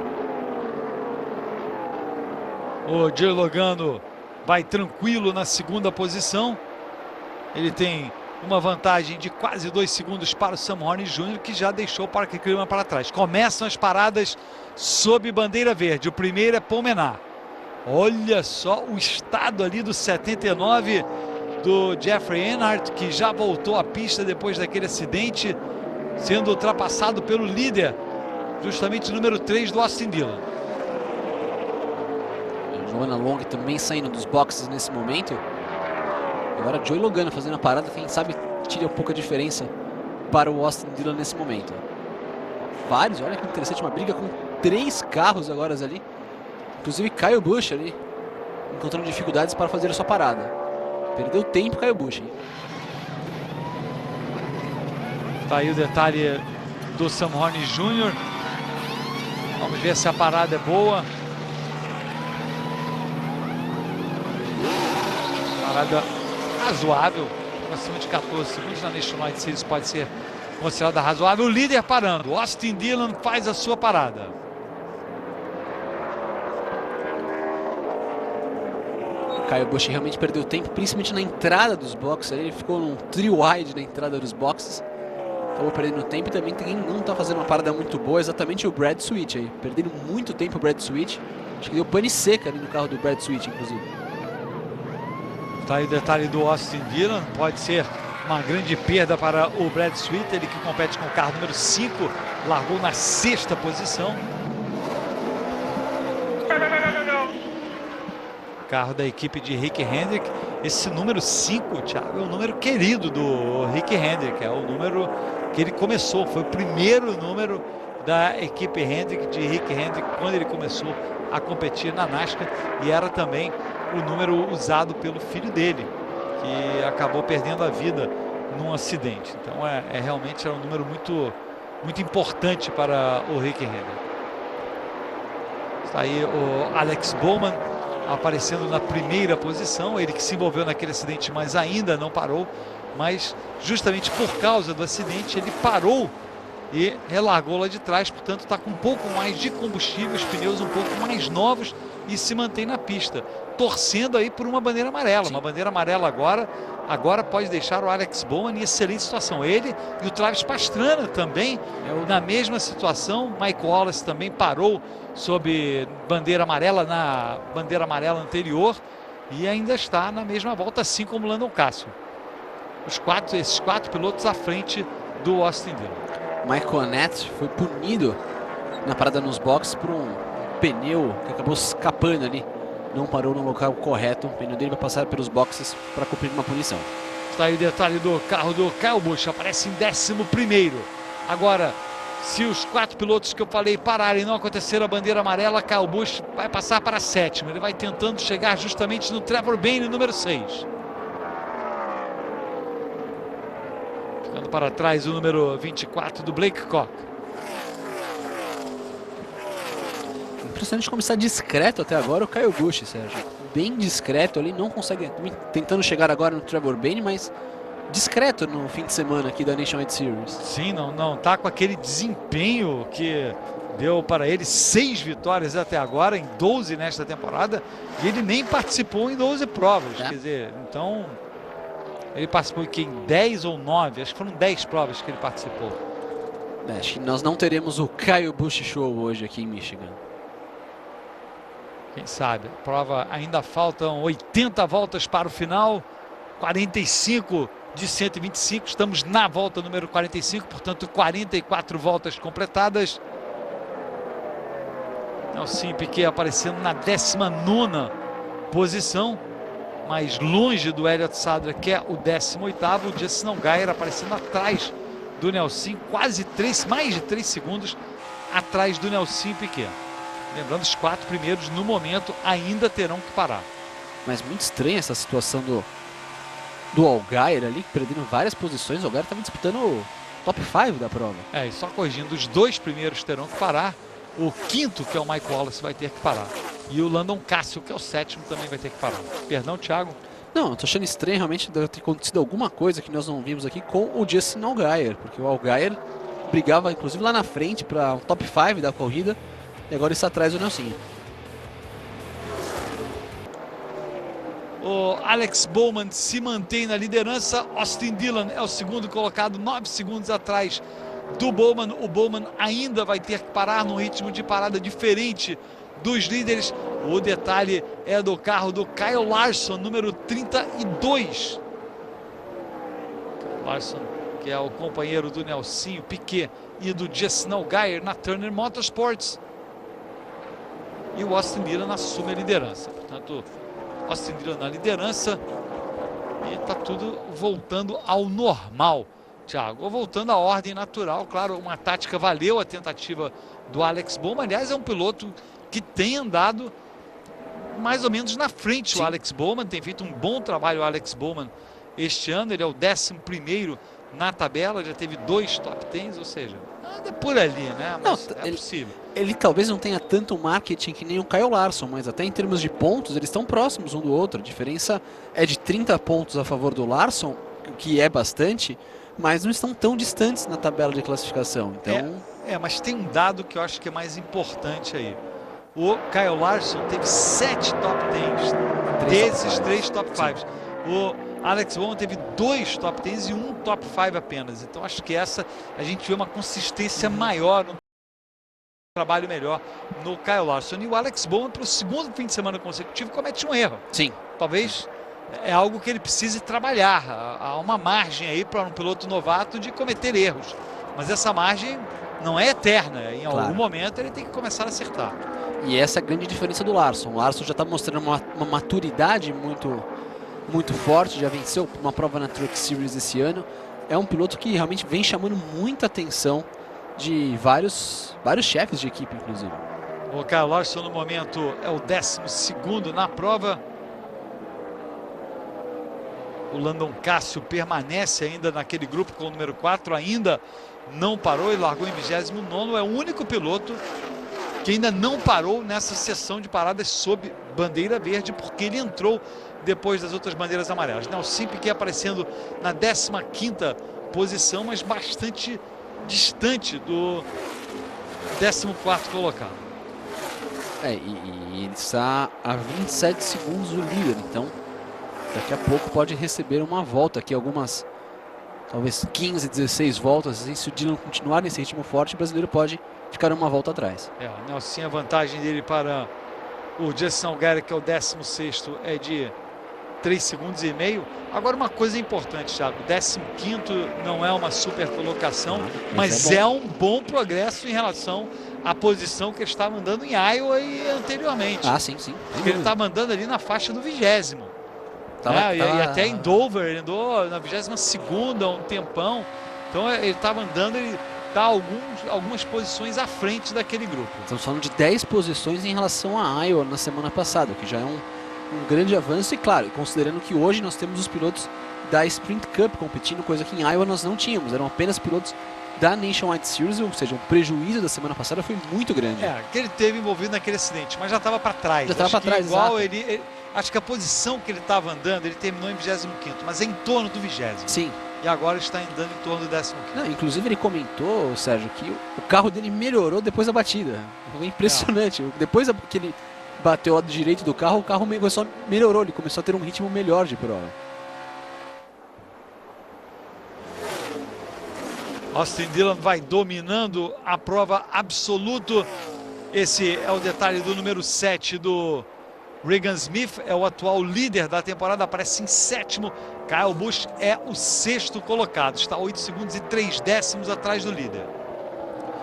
O Joey Logano vai tranquilo na 2ª posição. Ele tem uma vantagem de quase 2 segundos para o Sam Horne Jr., que já deixou o Parker Kligerman para trás. Começam as paradas sob bandeira verde. O primeiro é Paul Menard. Olha só o estado ali do 79 do Jeffrey Earnhardt, que já voltou à pista depois daquele acidente, sendo ultrapassado pelo líder, justamente o número 3 do Austin Dillon.
Joanna Long também saindo dos boxes nesse momento. Agora Joey Logano fazendo a parada, quem sabe tira um pouco a diferença para o Austin Dillon nesse momento. Vários, olha que interessante, uma briga com 3 carros agora ali. Inclusive Kyle Busch ali, encontrando dificuldades para fazer a sua parada. Perdeu tempo Kyle Busch, hein?
Tá aí o detalhe do Sam Horne Jr. Vamos ver se a parada é boa. Parada razoável, acima de 14 segundos na Nationwide Series pode ser considerada razoável. O líder parando, o Austin Dillon faz a sua parada.
Kyle Busch realmente perdeu tempo, principalmente na entrada dos boxes. Ele ficou num trio wide na entrada dos boxes. Acabou perdendo tempo e também quem não está fazendo uma parada muito boa, exatamente o Brad Sweet aí. Perdendo muito tempo o Brad Sweet. Acho que deu pane seca ali no carro do Brad Sweet, inclusive.
Tá aí o detalhe do Austin Dillon, pode ser uma grande perda para o Brad Sweet, ele que compete com o carro número 5, largou na 6ª posição. Carro da equipe de Rick Hendrick. Esse número 5, Thiago, é o número querido do Rick Hendrick, é o número que ele começou, foi o primeiro número da equipe Hendrick, de Rick Hendrick, quando ele começou a competir na NASCAR, e era também o número usado pelo filho dele, que acabou perdendo a vida num acidente. Então realmente é um número muito importante para o Rick Hendrick. Está aí o Alex Bowman aparecendo na 1ª posição, ele que se envolveu naquele acidente, mas ainda não parou, mas justamente por causa do acidente ele parou e relargou lá de trás, portanto está com um pouco mais de combustível, os pneus um pouco mais novos e se mantém na pista, torcendo aí por uma bandeira amarela. Sim. Uma bandeira amarela agora pode deixar o Alex Bowman em excelente situação. Ele e o Travis Pastrana também na mesma situação. Mike Wallace também parou sob bandeira amarela na bandeira amarela anterior e ainda está na mesma volta, assim como o Landon Cassill. Esses quatro pilotos à frente do Austin Dillon.
Michael Annett foi punido na parada nos boxes por um pneu que acabou escapando ali. Não parou no local correto. O pneu dele vai passar pelos boxes para cumprir uma punição.
Está aí o detalhe do carro do Kyle Busch. Aparece em 11º. Agora, se os 4 pilotos que eu falei pararem e não acontecer a bandeira amarela, Kyle Busch vai passar para 7º. Ele vai tentando chegar justamente no Trevor Bayne, número 6. Ficando para trás o número 24 do Blake Koch.
Impressionante como está discreto até agora o Kyle Busch, Sérgio. Bem discreto ali, não consegue, tentando chegar agora no Trevor Bayne, mas discreto no fim de semana aqui da Nationwide Series.
Sim, não tá com aquele desempenho que deu para ele 6 vitórias até agora, em 12 nesta temporada, e ele nem participou em 12 provas. Quer dizer, então Ele participou em 10 ou 9, acho que foram 10 provas que ele participou.
Acho que nós não teremos o Kyle Busch Show hoje aqui em Michigan.
Quem sabe? A prova ainda faltam 80 voltas para o final, 45 de 125, estamos na volta número 45, portanto 44 voltas completadas. Nelson Piquet aparecendo na 19ª posição, mais longe do Elliott Sadler, que é o 18º, o Justin Allgaier aparecendo atrás do Nelson, mais de 3 segundos atrás do Nelson Piquet. Lembrando, os 4 primeiros no momento ainda terão que parar.
Mas muito estranha essa situação do Allgaier ali, perdendo várias posições. O Allgaier estava disputando o top 5 da prova.
E só corrigindo, os 2 primeiros terão que parar. O 5º, que é o Mike Wallace, vai ter que parar. E o Landon Cassill, que é o 7º, também vai ter que parar. Perdão, Thiago?
Não, eu tô achando estranho, realmente deve ter acontecido alguma coisa que nós não vimos aqui com o Justin Allgaier, porque o Allgaier brigava inclusive lá na frente para o top 5 da corrida e agora está atrás do Nelson.
O Alex Bowman se mantém na liderança. Austin Dillon é o segundo colocado, 9 segundos atrás do Bowman. O Bowman ainda vai ter que parar num ritmo de parada diferente dos líderes. O detalhe é do carro do Kyle Larson, número 32. Larson, que é o companheiro do Nelson Piquet e do Justin Allgaier na Turner Motorsports. E o Austin Dillon assume a liderança. Portanto, Austin Dillon na liderança e está tudo voltando ao normal, Thiago. Ou voltando à ordem natural. Claro, uma tática valeu a tentativa do Alex Bowman. Aliás, é um piloto que tem andado mais ou menos na frente. Sim. O Alex Bowman tem feito um bom trabalho. O Alex Bowman este ano, ele é o 11º na tabela, já teve 2 top 10, ou seja, anda por ali, né? Mas não, é possível.
Ele talvez não tenha tanto marketing que nem o Kyle Larson, mas até em termos de pontos, eles estão próximos um do outro. A diferença é de 30 pontos a favor do Larson, o que é bastante, mas não estão tão distantes na tabela de classificação. Então...
mas tem um dado que eu acho que é mais importante aí. O Kyle Larson teve 7 top 10, desses 3 top 5. O Alex Bowman teve 2 top 10 e 1 top 5 apenas. Então acho que essa a gente vê uma consistência maior, um trabalho melhor no Kyle Larson. E o Alex Bowman, para o segundo fim de semana consecutivo, comete um erro.
Sim.
Talvez é algo que ele precise trabalhar. Há uma margem aí para um piloto novato de cometer erros. Mas essa margem não é eterna. Em algum momento ele tem que começar a acertar.
E essa é a grande diferença do Larson. O Larson já está mostrando uma maturidade muito forte, já venceu uma prova na Truck Series esse ano. É um piloto que realmente vem chamando muita atenção de vários chefes de equipe, inclusive.
O Kyle Larson no momento é o 12º na prova. O Landon Cassill permanece ainda naquele grupo com o número 4, ainda não parou e largou em 29º. É o único piloto que ainda não parou nessa sessão de paradas sob bandeira verde, porque ele entrou depois das outras bandeiras amarelas. Nelson Piquet aparecendo na 15ª posição, mas bastante distante do 14º colocado.
E ele está a 27 segundos do líder, então daqui a pouco pode receber uma volta aqui, algumas, talvez 15, 16 voltas, e se o Dillon continuar nesse ritmo forte, o brasileiro pode ficar uma volta atrás.
O Nelson, a vantagem dele para o Justin Allgaier, que é o 16º, é de 3,5 segundos. Agora, uma coisa importante, Thiago, 15º não é uma super colocação, mas é um bom progresso em relação à posição que ele estava andando em Iowa e anteriormente.
Sim.
Porque ele estava andando ali na faixa do 20º. E até em Dover, ele andou na 22ª há um tempão. Então ele estava andando, ele está algumas posições à frente daquele grupo.
Estamos falando de 10 posições em relação a Iowa na semana passada, o que já é um grande avanço. E claro, considerando que hoje nós temos os pilotos da Sprint Cup competindo, coisa que em Iowa nós não tínhamos, eram apenas pilotos da Nationwide Series, ou seja, o prejuízo da semana passada foi muito grande.
Que ele teve envolvido naquele acidente, mas já estava para trás.
Já estava para trás,
igual ele, acho que a posição que ele estava andando, ele terminou em 25º, mas é em torno do 20º.
Sim.
E agora está andando em torno do 15º.
Não, inclusive ele comentou, Sérgio, que o carro dele melhorou depois da batida. Foi impressionante. Depois que ele bateu ao lado direito do carro, o carro melhorou, ele começou a ter um ritmo melhor de prova.
Austin Dillon vai dominando a prova absoluto. Esse é o detalhe do número 7 do Regan Smith, é o atual líder da temporada, aparece em 7º. Kyle Busch é o 6º colocado, está 8 segundos e 3 décimos atrás do líder.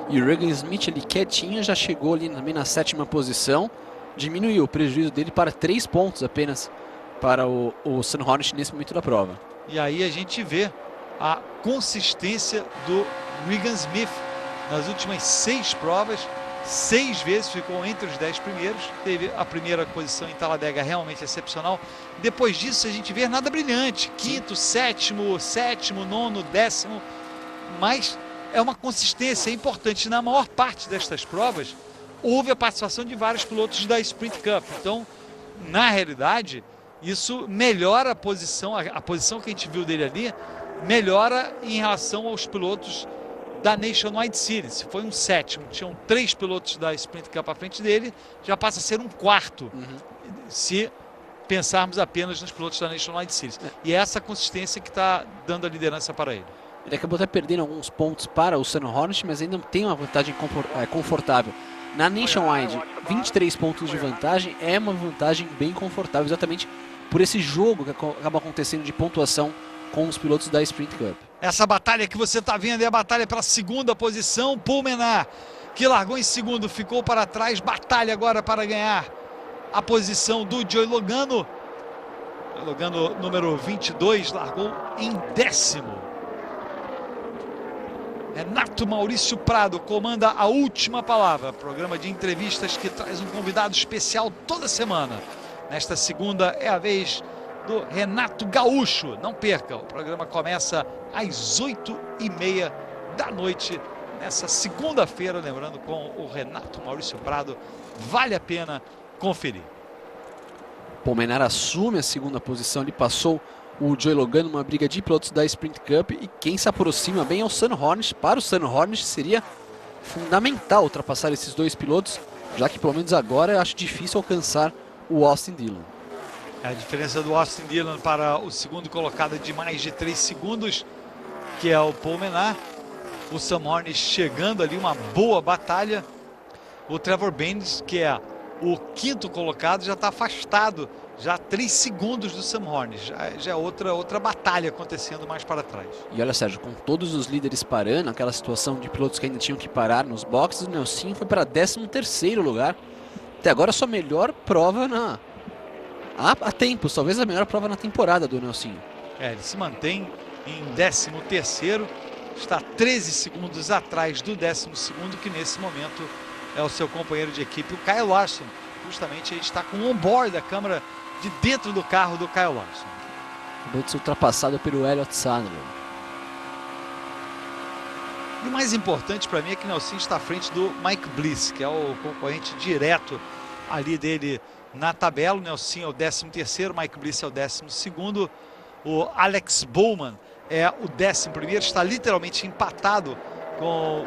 E o Regan Smith ali quietinho já chegou ali também na 7ª posição, diminuiu o prejuízo dele para 3 pontos apenas para o Sam Hornish nesse momento da prova.
E aí a gente vê a consistência do Regan Smith nas últimas 6 provas. 6 vezes ficou entre os 10 primeiros, teve a primeira posição em Talladega realmente excepcional. Depois disso a gente vê nada brilhante, 5º, 7º, 9º, 10º, mas é uma consistência importante. Na maior parte destas provas houve a participação de vários pilotos da Sprint Cup, então na realidade isso melhora a posição que a gente viu dele ali, melhora em relação aos pilotos da Nationwide Series. Se foi um 7º, tinham 3 pilotos da Sprint Cup à frente dele, já passa a ser um 4º, se pensarmos apenas nos pilotos da Nationwide Series. E é essa consistência que está dando a liderança para ele.
Ele acabou até perdendo alguns pontos para o Sam Hornish, mas ainda tem uma vantagem confortável. Na Nationwide, 23 pontos de vantagem é uma vantagem bem confortável, exatamente por esse jogo que acaba acontecendo de pontuação com os pilotos da Sprint Cup.
Essa batalha que você está vendo é a batalha pela 2ª posição. Paul Menard, que largou em 2º, ficou para trás, batalha agora para ganhar a posição do Joey Logano. Logano, número 22, largou em 10º. Renato Maurício Prado comanda a última palavra, programa de entrevistas que traz um convidado especial toda semana. Nesta segunda é a vez do Renato Gaúcho. Não perca, o programa começa às 8h30 da noite, nessa segunda-feira, lembrando, com o Renato Maurício Prado. Vale a pena conferir.
Paul Menard assume a 2ª posição, ele passou o Joey Logano numa briga de pilotos da Sprint Cup, e quem se aproxima bem é o Sam Hornish. Para o Sam Hornish seria fundamental ultrapassar esses 2 pilotos, já que pelo menos agora eu acho difícil alcançar o Austin Dillon.
A diferença do Austin Dillon para o 2º colocado é de mais de 3 segundos, que é o Paul Menard. O Sam Hornish chegando ali, uma boa batalha. O Trevor Baynes, que é o 5º colocado, já está afastado, já 3 segundos do Sam Hornish. Já é outra batalha acontecendo mais para trás.
E olha, Sérgio, com todos os líderes parando, aquela situação de pilotos que ainda tinham que parar nos boxes, o Nelsinho foi para 13º lugar. Até agora a sua melhor prova há tempos, talvez a melhor prova na temporada do Nelsinho.
Ele se mantém em 13º, está 13 segundos atrás do 12º, que nesse momento é o seu companheiro de equipe, o Kyle Larson. Justamente ele está com o on-board da câmera de dentro do carro do Kyle Larson.
Acabou de ser ultrapassado pelo Elliott Sadler.
E o mais importante para mim é que o Nelsinho está à frente do Mike Bliss, que é o concorrente direto ali dele na tabela. O Nelsinho é o 13º, Mike Bliss é o 12º. O Alex Bowman é o 11º, está literalmente empatado com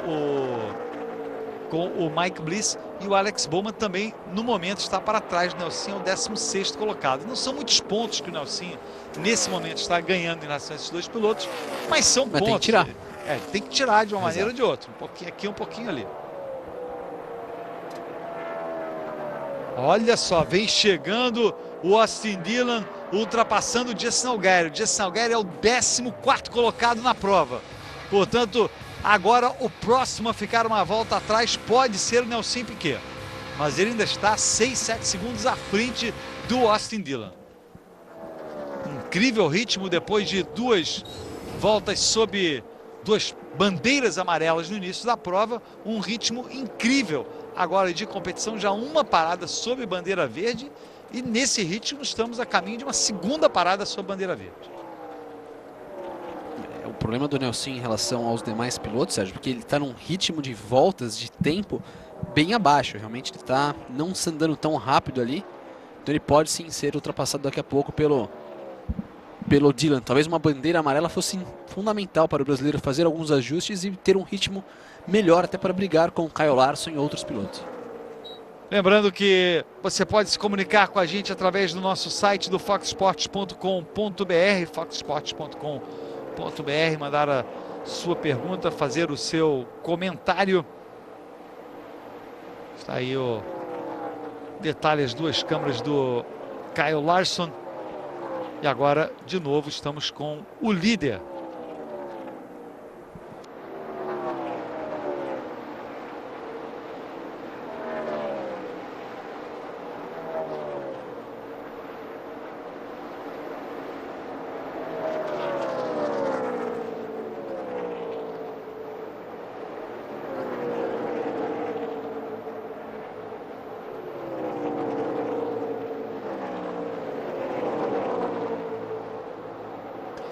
o Mike Bliss, e o Alex Bowman também no momento está para trás do Nelsinho, é o 16º colocado. Não são muitos pontos que o Nelsinho nesse momento está ganhando em relação a esses 2 pilotos, mas são pontos.
Tem que tirar.
Tem que tirar de uma maneira ou de outra, um pouquinho aqui, um pouquinho ali. Olha só, vem chegando o Austin Dillon, ultrapassando o Justin Allgaier. O Justin Allgaier é o 14º colocado na prova. Portanto, agora o próximo a ficar uma volta atrás pode ser o Nelson Piquet. Mas ele ainda está 6, 7 segundos à frente do Austin Dillon. Incrível ritmo depois de 2 voltas sob 2 bandeiras amarelas no início da prova. Um ritmo incrível agora de competição, já uma parada sob bandeira verde. E nesse ritmo estamos a caminho de uma 2ª parada sob bandeira verde.
O problema do Nelson em relação aos demais pilotos, Sérgio, porque ele está num ritmo de voltas, de tempo, bem abaixo. Realmente ele está não andando tão rápido ali. Então ele pode sim ser ultrapassado daqui a pouco pelo Dillon. Talvez uma bandeira amarela fosse fundamental para o brasileiro fazer alguns ajustes e ter um ritmo melhor até para brigar com o Kyle Larson e outros pilotos.
Lembrando que você pode se comunicar com a gente através do nosso site do foxsports.com.br, foxsports.com.br, mandar sua pergunta, fazer o seu comentário. Está aí o detalhe, as duas câmeras do Kyle Larson. E agora, de novo, estamos com o líder.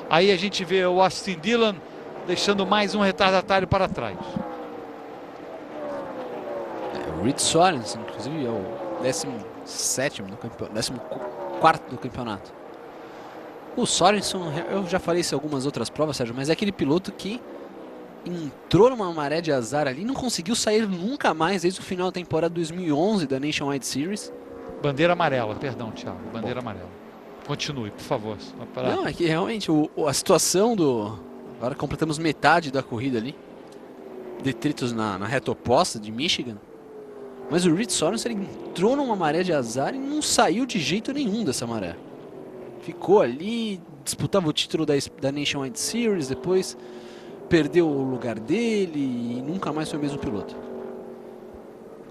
Aí a gente vê o Austin Dillon deixando mais um retardatário para trás.
O Reed Sorensen, inclusive, é o 17º do campeonato, 14º do campeonato. O Sorensen, eu já falei isso em algumas outras provas, Sérgio, mas é aquele piloto que entrou numa maré de azar ali e não conseguiu sair nunca mais desde o final da temporada 2011 da Nationwide Series.
Bandeira amarela, perdão, Thiago, bandeira amarela. Continue, por favor.
Não, é que realmente a situação do... Agora completamos metade da corrida ali. Detritos na reta oposta de Michigan. Mas o Reed Sorensen, ele entrou numa maré de azar e não saiu de jeito nenhum dessa maré. Ficou ali, disputava o título da Nationwide Series, depois perdeu o lugar dele e nunca mais foi o mesmo piloto.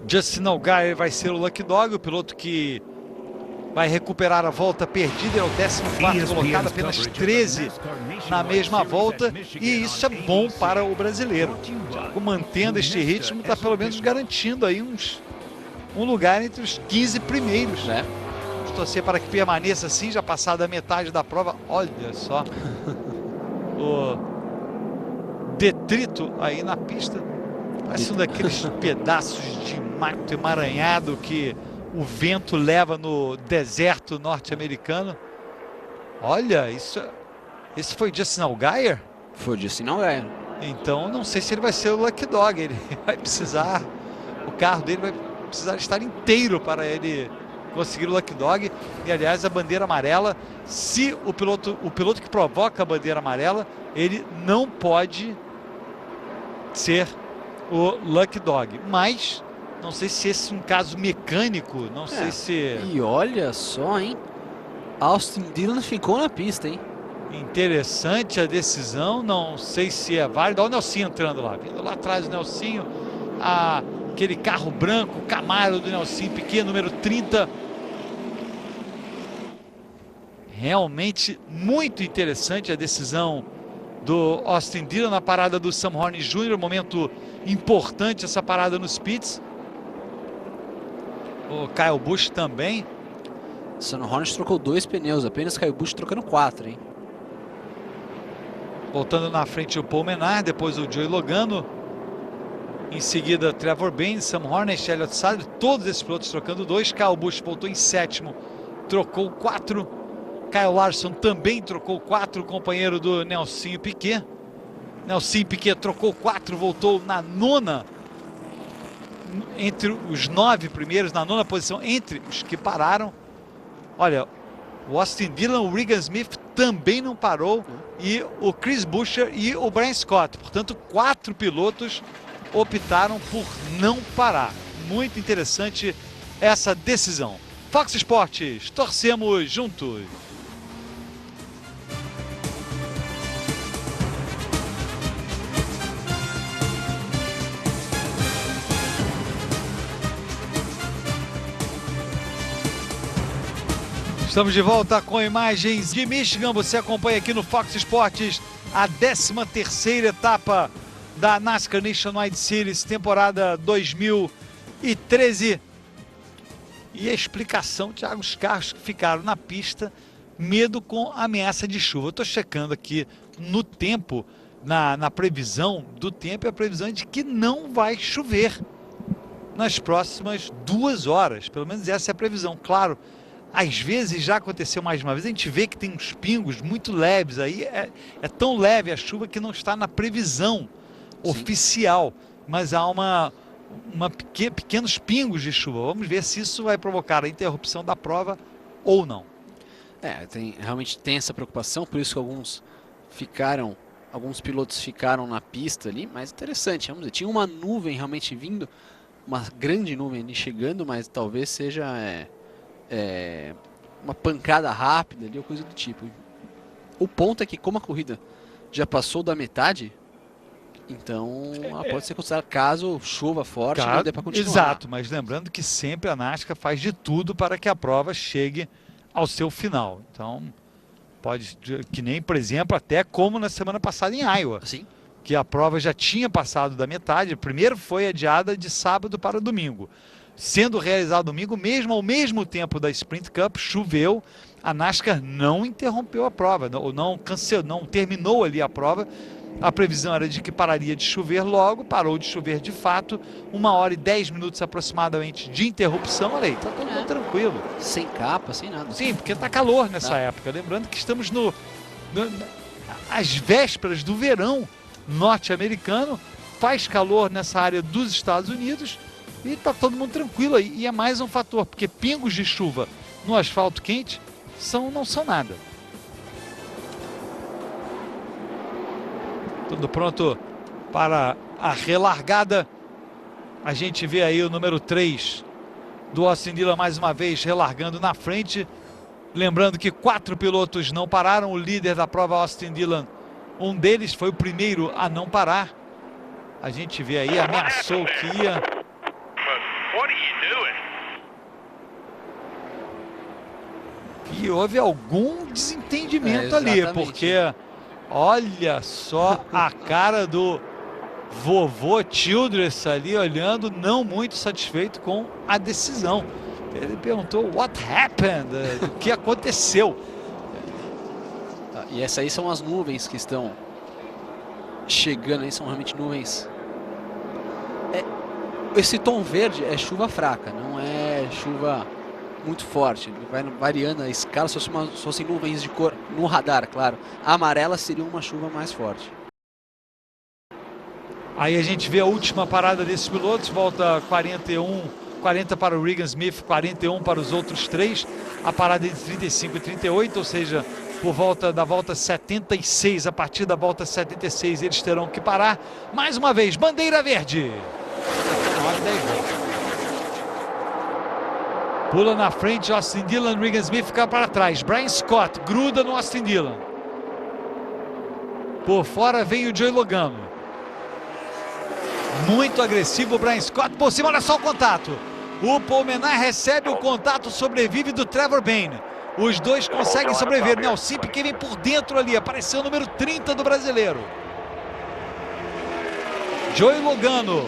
Justin Allgaier vai ser o Lucky Dog, o piloto que vai recuperar a volta perdida, é o 14º colocado, apenas 13 na mesma volta, e isso é bom para o brasileiro. Mantendo este ritmo, está pelo menos garantindo aí um lugar entre os 15 primeiros. Vamos torcer para que permaneça assim, já passada a metade da prova. Olha só o detrito aí na pista. Parece um daqueles pedaços de mato emaranhado que o vento leva no deserto norte-americano. Olha, esse foi Justin Allgaier?
Foi Justin Allgaier.
Então, não sei se ele vai ser o Lucky Dog. Ele vai precisar, o carro dele vai precisar estar inteiro para ele conseguir o Lucky Dog. E, aliás, a bandeira amarela, se o piloto que provoca a bandeira amarela, ele não pode ser o Lucky Dog. Mas não sei se esse é um caso mecânico, não sei se...
E olha só, hein? Austin Dillon ficou na pista, hein?
Interessante a decisão, não sei se é válido. Olha o Nelsinho entrando lá, vindo lá atrás do Nelsinho, aquele carro branco, Camaro do Nelsinho Piquet, número 30. Realmente muito interessante a decisão do Austin Dillon na parada do Sam Horne Jr., momento importante essa parada nos pits. O Kyle Busch também.
Sam Horne trocou 2 pneus, apenas Kyle Busch trocando 4, hein?
Voltando na frente o Paul Menard, depois o Joey Logano. Em seguida Trevor Baynes, Sam Hornet, Elliott Sadler, todos esses pilotos trocando 2. Kyle Busch voltou em 7º, trocou 4. Kyle Larson também trocou 4, companheiro do Nelsinho Piquet. Nelsinho Piquet trocou 4, voltou na 9ª. Entre os 9 primeiros, na 9ª posição, entre os que pararam. Olha, o Austin Dillon, o Regan Smith também não parou, e o Chris Buescher e o Brian Scott. Portanto, 4 pilotos optaram por não parar. Muito interessante essa decisão. Fox Sports, torcemos juntos. Estamos de volta com imagens de Michigan. Você acompanha aqui no Fox Sports a 13ª etapa da NASCAR Nationwide Series, temporada 2013. E a explicação, Thiago, os carros que ficaram na pista, medo com ameaça de chuva. Eu estou checando aqui no tempo, na previsão do tempo, e a previsão é de que não vai chover nas próximas 2 horas. Pelo menos essa é a previsão, claro. Às vezes, já aconteceu mais uma vez, a gente vê que tem uns pingos muito leves aí, é tão leve a chuva que não está na previsão oficial, mas há pequenos pingos de chuva. Vamos ver se isso vai provocar a interrupção da prova ou não.
Realmente tem essa preocupação, por isso que alguns ficaram alguns pilotos ficaram na pista ali, mas interessante, vamos ver. Tinha uma nuvem realmente vindo, uma grande nuvem ali chegando, mas talvez seja uma pancada rápida ali ou coisa do tipo. O ponto é que como a corrida já passou da metade, então ela pode ser considerada caso chova forte e não dê para continuar.
Exato, mas lembrando que sempre a NASCAR faz de tudo para que a prova chegue ao seu final. Então, pode, que nem, por exemplo, até como na semana passada em Iowa.
Sim.
Que a prova já tinha passado da metade. Primeiro foi adiada de sábado para domingo. Sendo realizado domingo, mesmo ao mesmo tempo da Sprint Cup, choveu. A NASCAR não interrompeu a prova, não cancelou, não terminou ali a prova. A previsão era de que pararia de chover logo, parou de chover de fato. 1 hora e 10 minutos aproximadamente de interrupção. Olha aí, tá todo mundo tranquilo.
Sem capa, sem nada.
Sim, porque tá calor nessa época. Lembrando que estamos às vésperas do verão norte-americano. Faz calor nessa área dos Estados Unidos e tá todo mundo tranquilo aí. E é mais um fator, porque pingos de chuva no asfalto quente não são nada. Tudo pronto para a relargada. A gente vê aí o número 3 do Austin Dillon mais uma vez relargando na frente. Lembrando que 4 pilotos não pararam. O líder da prova, Austin Dillon, um deles foi o primeiro a não parar. A gente vê aí, ameaçou que ia. E houve algum desentendimento ali, porque olha só a cara do vovô Childress ali olhando, não muito satisfeito com a decisão. Ele perguntou what happened, o que aconteceu.
E essas aí são as nuvens que estão chegando aí, são realmente nuvens. Esse tom verde é chuva fraca, não é chuva muito forte. Ele vai variando a escala, se fossem nuvens de cor no radar, claro. A amarela seria uma chuva mais forte.
Aí a gente vê a última parada desses pilotos, volta 40 para o Regan Smith, 41 para os outros 3. A parada de 35 e 38, ou seja, por volta da volta 76, a partir da volta 76 eles terão que parar. Mais uma vez, bandeira verde. Pula na frente, Austin Dillon, Regan Smith fica para trás. Brian Scott gruda no Austin Dillon. Por fora vem o Joey Logano. Muito agressivo o Brian Scott. Por cima, olha só o contato. O Paul Menard recebe o contato, sobrevive do Trevor Bayne. Os dois conseguem sobreviver. Nelson Piquet vem por dentro ali. Apareceu o número 30 do brasileiro. Joey Logano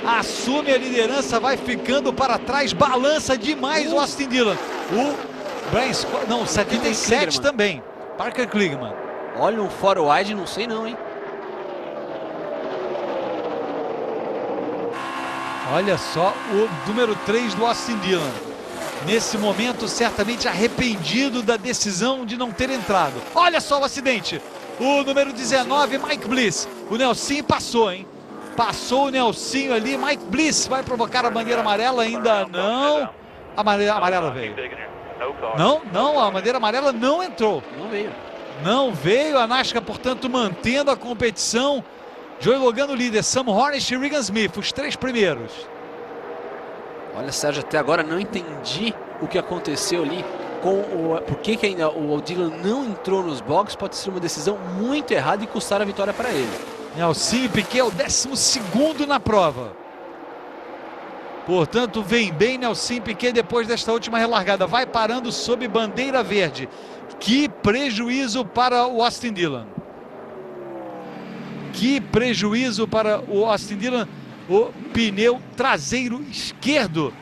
assume a liderança, vai ficando para trás, balança demais o Austin Dillon. O Brian Scott, não, 77 também. Parker Kligerman.
Olha um forward, não sei não, hein?
Olha só o número 3 do Austin Dillon. Nesse momento, certamente arrependido da decisão de não ter entrado. Olha só o acidente. O número 19, Mike Bliss. O Nelson passou, hein? Passou o Nelsinho ali, Mike Bliss vai provocar a bandeira amarela, ainda não. A bandeira amarela veio. Não, a bandeira amarela não entrou. Não veio, a NASCAR, portanto, mantendo a competição. Joey Logano líder, Sam Hornish e Regan Smith, os 3 primeiros.
Olha, Sérgio, até agora não entendi o que aconteceu ali. Por que ainda o Dillon não entrou nos boxes? Pode ser uma decisão muito errada e custar a vitória para ele.
Nelson Piquet é o 12º na prova. Portanto, vem bem Nelson Piquet depois desta última relargada. Vai parando sob bandeira verde. Que prejuízo para o Austin Dillon. Que prejuízo para o Austin Dillon. O pneu traseiro esquerdo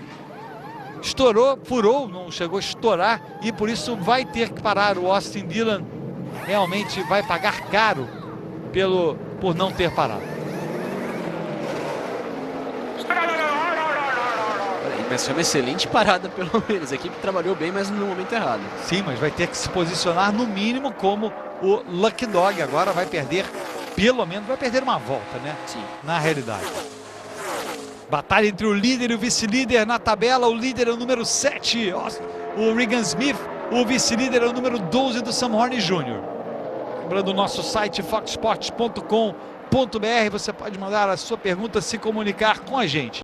estourou, furou, não chegou a estourar. E por isso vai ter que parar. O Austin Dillon realmente vai pagar caro por não ter parado.
Mas foi uma excelente parada, pelo menos. A equipe trabalhou bem, mas no momento errado.
Sim, mas vai ter que se posicionar no mínimo como o Lucky Dog. Agora vai perder, pelo menos, vai perder uma volta, né?
Sim.
Na realidade. Batalha entre o líder e o vice-líder na tabela. O líder é o número 7, o Regan Smith. O vice-líder é o número 12 do Sam Hornish Jr. Lembrando o nosso site foxsports.com.br, você pode mandar a sua pergunta, se comunicar com a gente.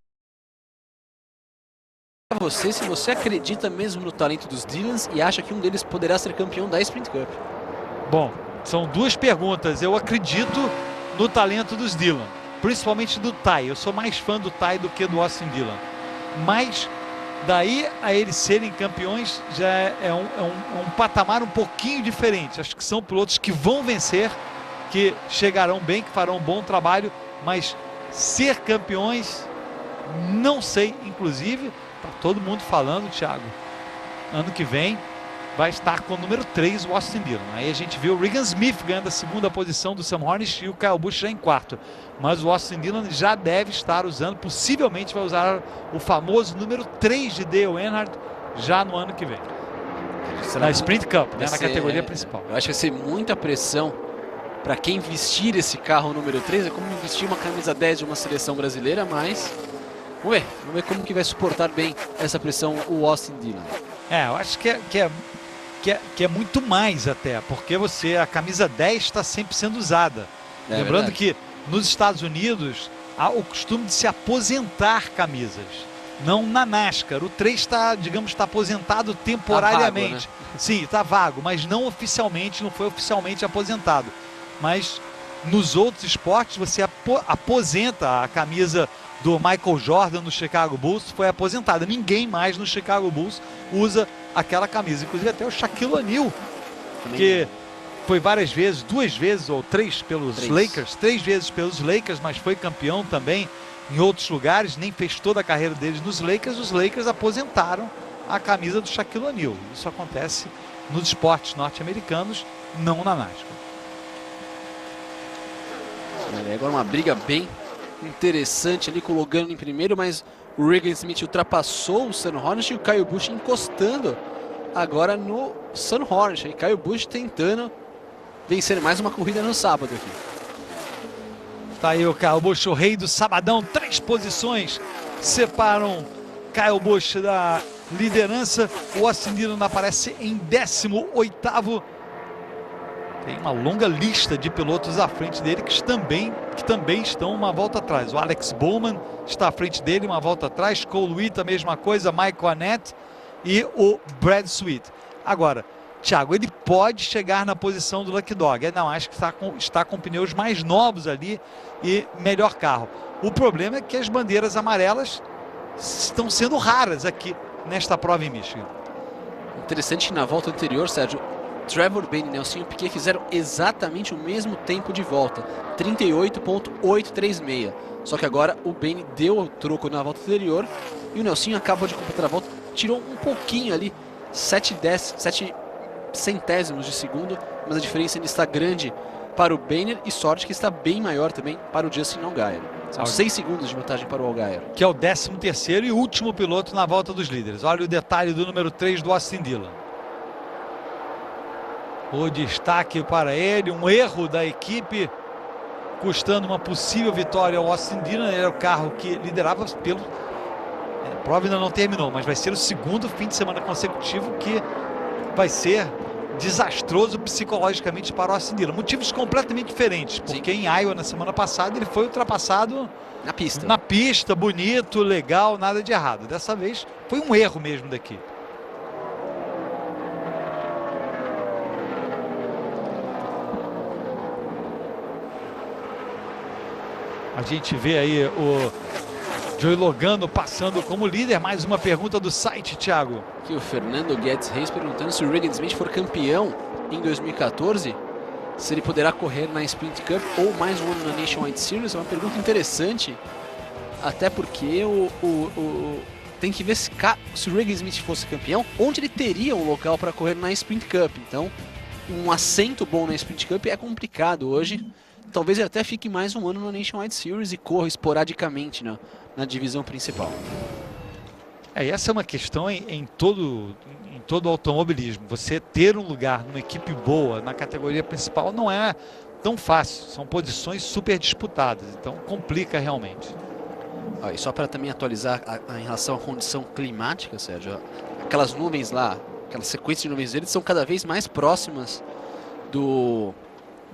Você, se você acredita mesmo no talento dos Dylans e acha que um deles poderá ser campeão da Sprint Cup.
Bom, são duas perguntas. Eu acredito no talento dos Dillon, principalmente do Ty. Eu sou mais fã do Ty do que do Austin Dillon. Mas daí a eles serem campeões já é um patamar um pouquinho diferente. Acho que são pilotos que vão vencer, que chegarão bem, que farão um bom trabalho, mas ser campeões, não sei. Inclusive, tá todo mundo falando, Thiago, ano que vem vai estar com o número 3 o Austin Dillon. Aí a gente viu o Regan Smith ganhando a segunda posição do Sam Hornish e o Kyle Busch já em quarto. Mas o Austin Dillon já deve estar usando, possivelmente vai usar o famoso número 3 de Dale Earnhardt já no ano que vem. Na Sprint Cup, né, na categoria principal.
Eu acho que vai ser muita pressão para quem vestir esse carro número 3. É como vestir uma camisa 10 de uma seleção brasileira, mas vamos ver como que vai suportar bem essa pressão o Austin Dillon.
Eu acho que é muito mais até, porque a camisa 10 está sempre sendo usada. Lembrando verdade que nos Estados Unidos há o costume de se aposentar camisas, não na NASCAR. O 3 está, digamos, está aposentado temporariamente.
Tá vago, né?
Sim, está vago, mas não oficialmente, não foi oficialmente aposentado. Mas nos outros esportes você aposenta a camisa do Michael Jordan no Chicago Bulls, foi aposentada. Ninguém mais no Chicago Bulls usa aquela camisa. Inclusive até o Shaquille O'Neal, que foi várias vezes, 2 vezes ou 3 pelos Lakers, 3 vezes pelos Lakers, mas foi campeão também em outros lugares, nem fez toda a carreira deles nos Lakers. Os Lakers aposentaram a camisa do Shaquille O'Neal. Isso acontece nos esportes norte-americanos, não na NASCAR.
Agora uma briga bem interessante ali com o Logan em primeiro, mas o Regan Smith ultrapassou o Sam Hornish e o Kyle Busch encostando agora no Sam Hornish. E Kyle Busch tentando vencer mais uma corrida no sábado aqui.
Tá aí o Kyle Busch, o rei do sabadão. 3 posições separam Kyle Busch da liderança. O Austin Dillon aparece em 18º. Tem uma longa lista de pilotos à frente dele que também estão uma volta atrás. O Alex Bowman está à frente dele, uma volta atrás. Cole Witt, a mesma coisa. Michael Annett e o Brad Sweet. Agora, Thiago, ele pode chegar na posição do Lucky Dog. Não, acho que está com pneus mais novos ali e melhor carro. O problema é que as bandeiras amarelas estão sendo raras aqui nesta prova em Michigan.
Interessante que na volta anterior, Sérgio, Trevor Bayne e Nelsinho Piquet fizeram exatamente o mesmo tempo de volta, 38.836. Só que agora o Bayne deu o troco na volta anterior e o Nelsinho acabou de completar a volta, tirou um pouquinho ali, 7 centésimos de segundo, mas a diferença ainda está grande para o Bayne e sorte que está bem maior também para o Justin Allgaier. São 6 segundos de vantagem para o Allgaier.
Que é o 13º e último piloto na volta dos líderes. Olha o detalhe do número 3 do Austin Dillon. O destaque para ele, um erro da equipe, custando uma possível vitória ao Austin Dillon. Ele era o carro que liderava pelo... A prova ainda não terminou, mas vai ser o segundo fim de semana consecutivo que vai ser desastroso psicologicamente para o Austin Dillon. Motivos completamente diferentes, porque em Iowa, na semana passada, ele foi ultrapassado na pista, bonito, legal, nada de errado. Dessa vez foi um erro mesmo da equipe. A gente vê aí o Joey Logano passando como líder. Mais uma pergunta do site, Thiago.
Aqui o Fernando Guedes Reis perguntando se o Regan Smith for campeão em 2014, se ele poderá correr na Sprint Cup ou mais um ano na Nationwide Series. É uma pergunta interessante, até porque tem que ver se o Regan Smith fosse campeão, onde ele teria um local para correr na Sprint Cup. Então, um assento bom na Sprint Cup é complicado hoje. Talvez ele até fique mais um ano na Nationwide Series e corra esporadicamente na divisão principal.
Essa é uma questão em todo automobilismo. Você ter um lugar numa equipe boa na categoria principal não é tão fácil. São posições super disputadas, então complica realmente.
E só para também atualizar em relação à condição climática, Sérgio, aquelas nuvens lá, aquela sequência de nuvens verdes são cada vez mais próximas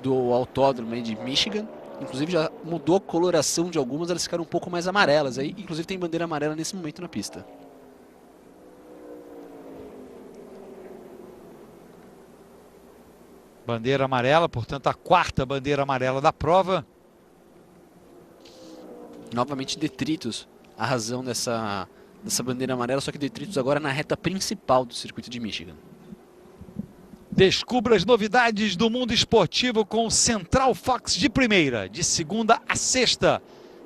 do autódromo aí de Michigan. Inclusive já mudou a coloração de algumas, elas ficaram um pouco mais amarelas. Aí, inclusive tem bandeira amarela nesse momento na pista.
Bandeira amarela, portanto a 4ª bandeira amarela da prova.
Novamente detritos, a razão dessa bandeira amarela, só que detritos agora na reta principal do circuito de Michigan.
Descubra as novidades do mundo esportivo com o Central Fox de primeira, de segunda a sexta,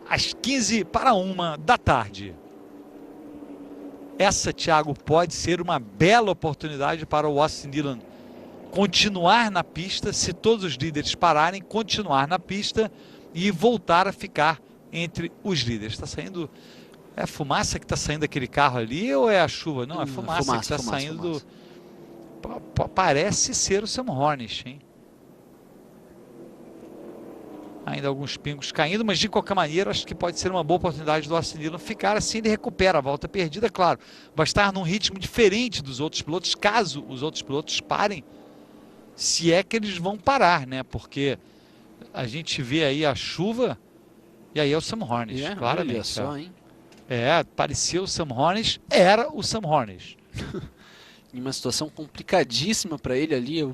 às 15:45 da tarde. Essa, Thiago, pode ser uma bela oportunidade para o Austin Dillon continuar na pista, se todos os líderes pararem, continuar na pista e voltar a ficar entre os líderes. Está saindo... É a fumaça que está saindo daquele carro ali ou é a chuva? Não, é fumaça que está saindo do... Parece ser o Sam Hornish, hein? Ainda alguns pingos caindo, mas de qualquer maneira acho que pode ser uma boa oportunidade do Austin Dillon ficar assim. Ele recupera a volta perdida, claro. Vai estar num ritmo diferente dos outros pilotos, caso os outros pilotos parem, se é que eles vão parar, né? Porque a gente vê aí a chuva e aí é o Sam Hornish, claramente.
Olha só, hein?
Parecia o Sam Hornish, era o Sam Hornish.
Em uma situação complicadíssima para ele ali, o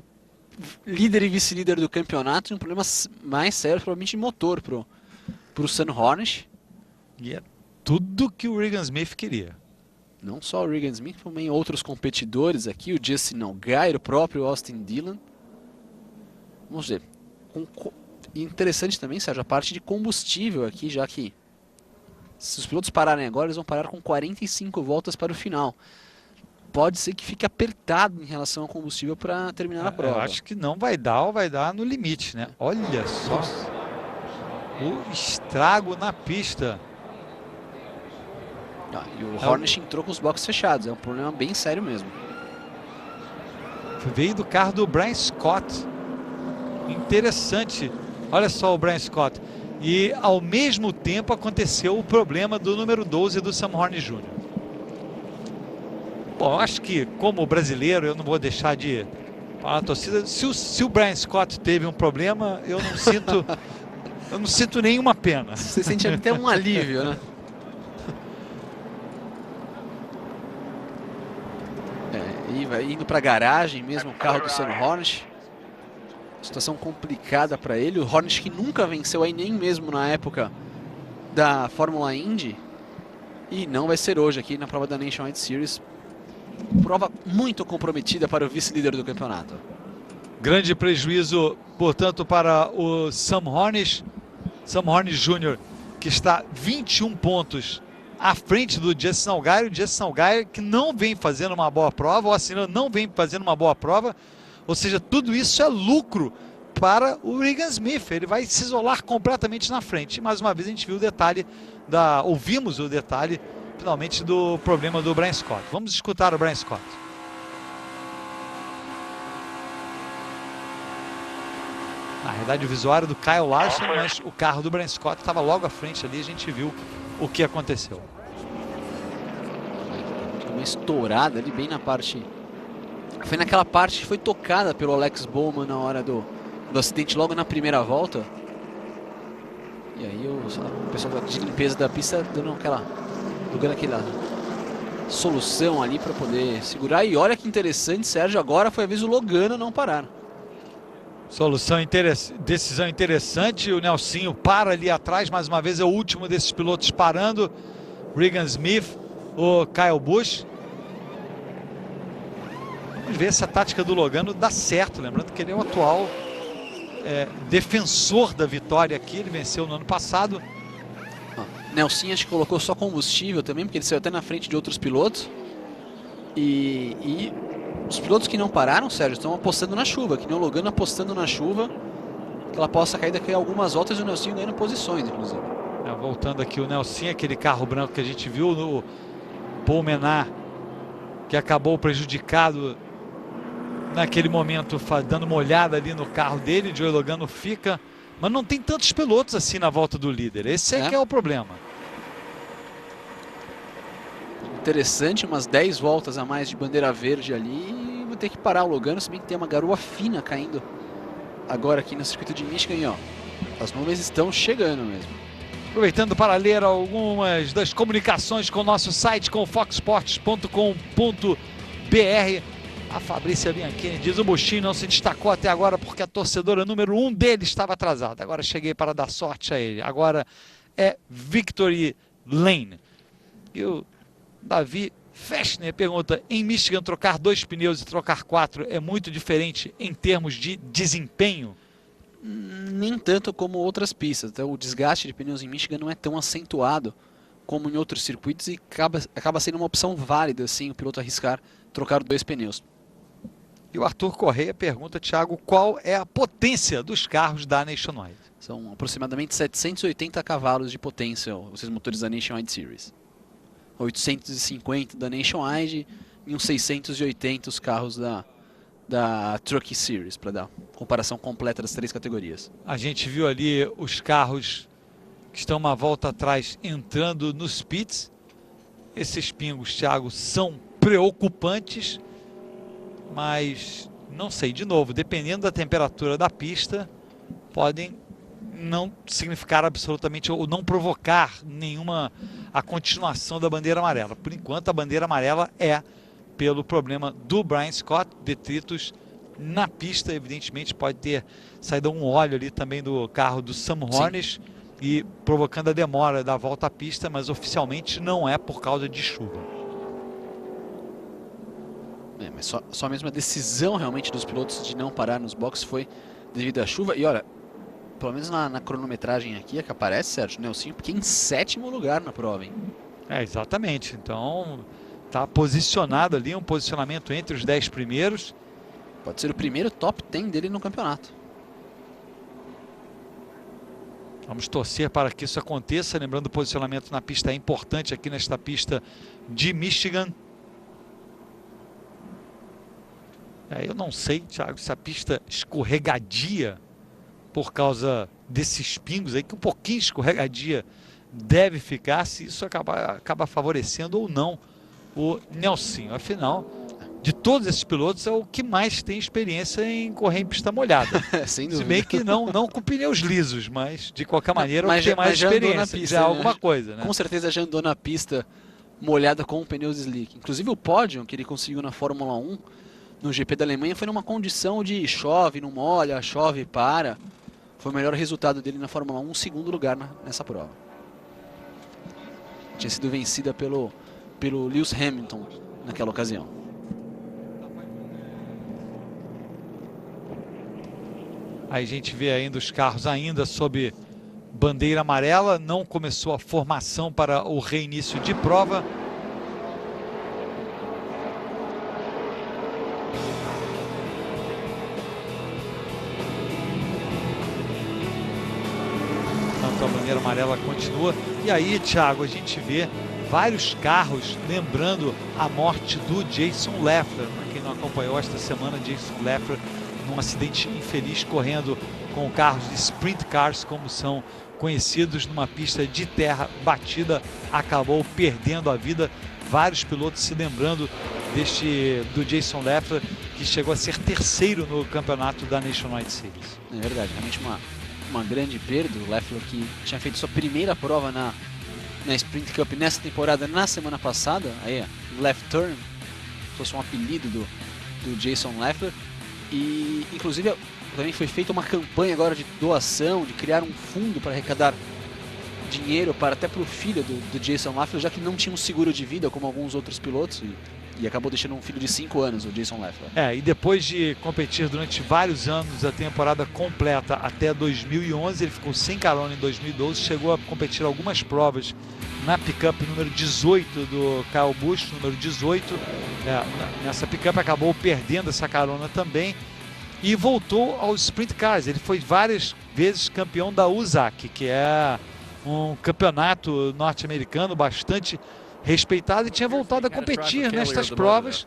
líder e vice-líder do campeonato, e um problema mais sério, provavelmente de motor pro Sam Hornish.
E é tudo que o Regan Smith queria.
Não só o Regan Smith, também outros competidores aqui, o Justin Allgaier, o próprio Austin Dillon. Vamos ver. Interessante também, Sérgio, a parte de combustível aqui, já que se os pilotos pararem agora, eles vão parar com 45 voltas para o final. Pode ser que fique apertado em relação ao combustível para terminar a prova.
Eu acho que não vai dar ou vai dar no limite, né? Olha só o estrago na pista.
E o Hornish entrou com os boxes fechados, é um problema bem sério mesmo.
Veio do carro do Brian Scott. Interessante. Olha só o Brian Scott. E ao mesmo tempo aconteceu o problema do número 12 do Sam Hornish Jr. Bom, acho que como brasileiro eu não vou deixar de falar na torcida. Se o Brian Scott teve um problema, eu não sinto nenhuma pena.
Você sente até um alívio, né? E vai indo para a garagem mesmo, o carro do Sam Hornish. Situação complicada para ele. O Hornish que nunca venceu aí nem mesmo na época da Fórmula Indy. E não vai ser hoje aqui na prova da Nationwide Series. Prova muito comprometida para o vice-líder do campeonato.
Grande prejuízo, portanto, para o Sam Hornish. Sam Hornish Jr., que está 21 pontos à frente do Justin Allgaier. O Justin Allgaier que não vem fazendo uma boa prova, o Austin Dillon não vem fazendo uma boa prova. Ou seja, tudo isso é lucro para o Regan Smith. Ele vai se isolar completamente na frente. E mais uma vez a gente viu o detalhe, ouvimos o detalhe, finalmente, do problema do Brian Scott. Vamos escutar o Brian Scott. Na realidade o visual era do Kyle Larson, mas o carro do Brian Scott estava logo à frente ali, a gente viu o que aconteceu.
Uma estourada ali bem na parte... Foi naquela parte que foi tocada pelo Alex Bowman na hora do acidente, logo na primeira volta. E aí o pessoal de limpeza da pista dando aquela solução ali para poder segurar. E olha que interessante, Sérgio, agora foi a vez do Logano não parar.
Decisão interessante. O Nelsinho para ali atrás, mais uma vez é o último desses pilotos parando. Regan Smith, o Kyle Busch. Vamos ver se a tática do Logano dá certo, lembrando que ele é o atual defensor da vitória aqui. Ele venceu no ano passado.
Nelsinho acho que colocou só combustível também, porque ele saiu até na frente de outros pilotos. E os pilotos que não pararam, Sérgio, estão apostando na chuva, que nem o Logano apostando na chuva, que ela possa cair daqui a algumas voltas e o Nelsinho ganhando posições, inclusive.
Voltando aqui o Nelsinho, aquele carro branco que a gente viu no Paul Menard, que acabou prejudicado naquele momento, dando uma olhada ali no carro dele. Joey Logano fica, mas não tem tantos pilotos assim na volta do líder. Esse é que é o problema.
Interessante, umas 10 voltas a mais de bandeira verde ali. Vou ter que parar o Logano, se bem que tem uma garoa fina caindo agora aqui no circuito de Michigan e ó, as nuvens estão chegando mesmo.
Aproveitando para ler algumas das comunicações com o nosso site, com foxsports.com.br, a Fabrícia Bianchini diz: o Buschinho não se destacou até agora porque a torcedora número 1 dele estava atrasada. Agora cheguei para dar sorte a ele. Agora é Victory Lane. E o Davi Fechner pergunta: em Michigan trocar 2 pneus e trocar 4 é muito diferente em termos de desempenho?
Nem tanto como outras pistas. Então, o desgaste de pneus em Michigan não é tão acentuado como em outros circuitos e acaba sendo uma opção válida, assim, o piloto arriscar trocar 2 pneus.
E o Arthur Correia pergunta, Thiago, qual é a potência dos carros da Nationwide?
São aproximadamente 780 cavalos de potência, esses motores da Nationwide Series. 850 da Nationwide e uns 680 os carros da Truck Series, para dar comparação completa das 3 categorias.
A gente viu ali os carros que estão uma volta atrás entrando nos pits. Esses pingos, Thiago, são preocupantes, mas não sei, de novo, dependendo da temperatura da pista, podem não significar absolutamente ou não provocar nenhuma a continuação da bandeira amarela. Por enquanto, a bandeira amarela é pelo problema do Brian Scott, detritos na pista, evidentemente pode ter saído um óleo ali também do carro do Sam Hornish e provocando a demora da volta à pista, mas oficialmente não é por causa de chuva.
Mas só mesmo a decisão realmente dos pilotos de não parar nos boxes foi devido à chuva. E olha, pelo menos na cronometragem aqui é que aparece, Sérgio Nelsinho, porque em 7º lugar na prova, hein?
É, exatamente. Então, está posicionado ali, um posicionamento entre os 10 primeiros.
Pode ser o primeiro top 10 dele no campeonato.
Vamos torcer para que isso aconteça. Lembrando, o posicionamento na pista é importante aqui nesta pista de Michigan. Eu não sei, Thiago, se a pista escorregadia por causa desses pingos aí, que um pouquinho escorregadia deve ficar, se isso acaba favorecendo ou não o Nelsinho. Afinal, de todos esses pilotos, é o que mais tem experiência em correr em pista molhada.
Sem dúvida.
Se bem que não com pneus lisos, mas de qualquer maneira
mas
tem mais experiência,
na pista,
já
né?
alguma coisa, né?
Com certeza já andou na pista molhada com pneus slick. Inclusive o pódio que ele conseguiu na Fórmula 1, no GP da Alemanha, foi numa condição de chove, não molha, chove, para. Foi o melhor resultado dele na Fórmula 1, 2º lugar nessa prova. Tinha sido vencida pelo Lewis Hamilton naquela ocasião.
Aí a gente vê ainda os carros ainda sob bandeira amarela, não começou a formação para o reinício de prova. Então a bandeira amarela continua. E aí, Thiago, a gente vê vários carros lembrando a morte do Jason Leffler. Para quem não acompanhou esta semana, Jason Leffler num acidente infeliz correndo com carros de sprint cars, como são conhecidos, numa pista de terra batida, acabou perdendo a vida. Vários pilotos se lembrando do Jason Leffler, que chegou a ser 3º no campeonato da Nationwide Series.
É verdade, realmente uma grande perda. O Leffler, que tinha feito sua primeira prova na Sprint Cup nessa temporada, na semana passada, aí Left Turn, fosse um apelido do Jason Leffler. E inclusive também foi feita uma campanha agora de doação, de criar um fundo para arrecadar dinheiro até para o filho do Jason Leffler, já que não tinha um seguro de vida como alguns outros pilotos, e acabou deixando um filho de 5 anos, o Jason Leffler.
E depois de competir durante vários anos, a temporada completa até 2011, ele ficou sem carona em 2012, chegou a competir algumas provas na picape número 18 do Kyle Busch, número 18. Nessa picape acabou perdendo essa carona também e voltou aos Sprint Cars. Ele foi várias vezes campeão da USAC, que é um campeonato norte-americano bastante respeitado, e tinha voltado a competir nestas provas,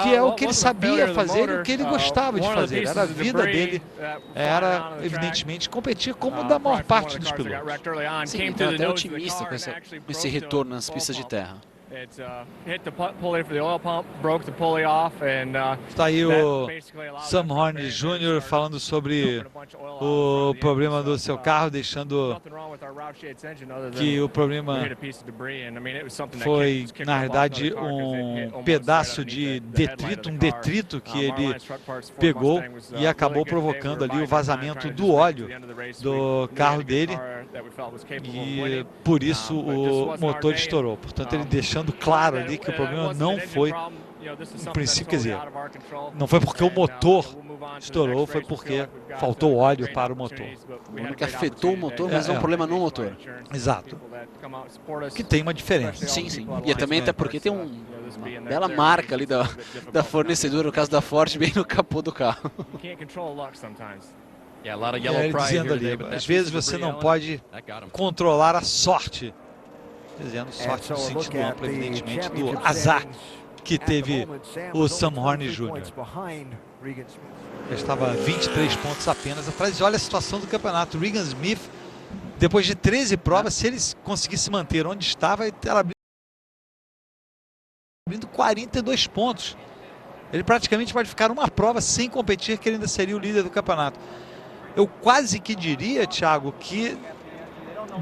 que é o que ele sabia fazer e o que ele gostava de fazer. Era a vida dele, era evidentemente competir como da maior parte dos pilotos.
Sim, então até otimista com esse retorno nas pistas de terra.
Está aí o Sam Hornish Jr. falando sobre o problema do seu carro, deixando que o problema foi, na verdade, um pedaço de detrito, que ele pegou e acabou provocando ali o vazamento do óleo do carro dele, e por isso o motor estourou. Portanto, ele deixando claro ali que o problema não foi, no princípio, quer dizer, não foi porque o motor estourou, foi porque faltou óleo para o motor.
O que afetou o motor, mas é um problema no motor.
Exato. Que tem uma diferença.
Sim, sim. E também até porque tem uma bela marca ali da fornecedora, no caso da Ford, bem no capô do carro.
Ele dizendo ali, às vezes você não pode controlar a sorte. Dizendo sorte no sentido amplo, evidentemente, do azar que teve o Sam Hornish Jr. Já estava 23 pontos apenas atrás. E olha a situação do campeonato. Regan Smith, depois de 13 provas, se ele conseguisse manter onde estava, ele estava abrindo 42 pontos. Ele praticamente pode ficar uma prova sem competir, que ele ainda seria o líder do campeonato. Eu quase que diria, Thiago, que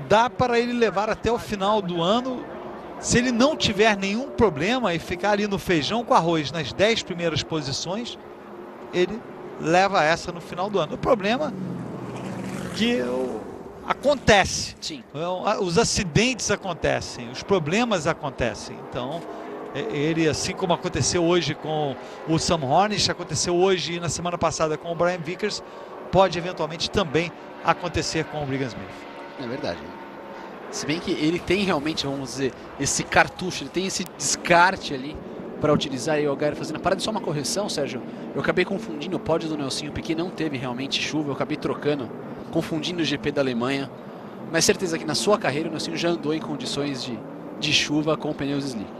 dá para ele levar até o final do ano, se ele não tiver nenhum problema e ficar ali no feijão com arroz nas 10 primeiras posições, ele leva essa no final do ano. O problema é que acontece.
Sim.
Os acidentes acontecem, os problemas acontecem. Então, ele, assim como aconteceu hoje com o Sam Hornish, aconteceu hoje e na semana passada com o Brian Vickers, pode eventualmente também acontecer com o Regan Smith.
É verdade. Se bem que ele tem realmente, vamos dizer, esse cartucho, ele tem esse descarte ali para utilizar. E o Algarve fazendo a parada. Só uma correção, Sérgio. Eu acabei confundindo o pódio do Nelsinho Piquet, não teve realmente chuva, eu acabei trocando, confundindo o GP da Alemanha. Mas certeza que na sua carreira o Nelsinho já andou em condições de chuva com pneus slick.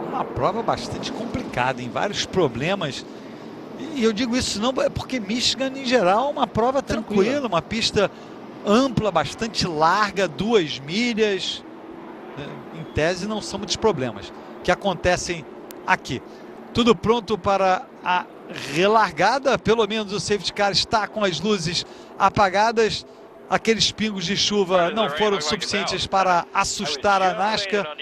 Uma prova bastante complicada, em vários problemas. E eu digo isso não porque Michigan, em geral, é uma prova tranquila, uma pista ampla, bastante larga, 2 milhas. Em tese, não são muitos problemas que acontecem aqui. Tudo pronto para a relargada, pelo menos o safety car está com as luzes apagadas. Aqueles pingos de chuva não foram suficientes para assustar a NASCAR.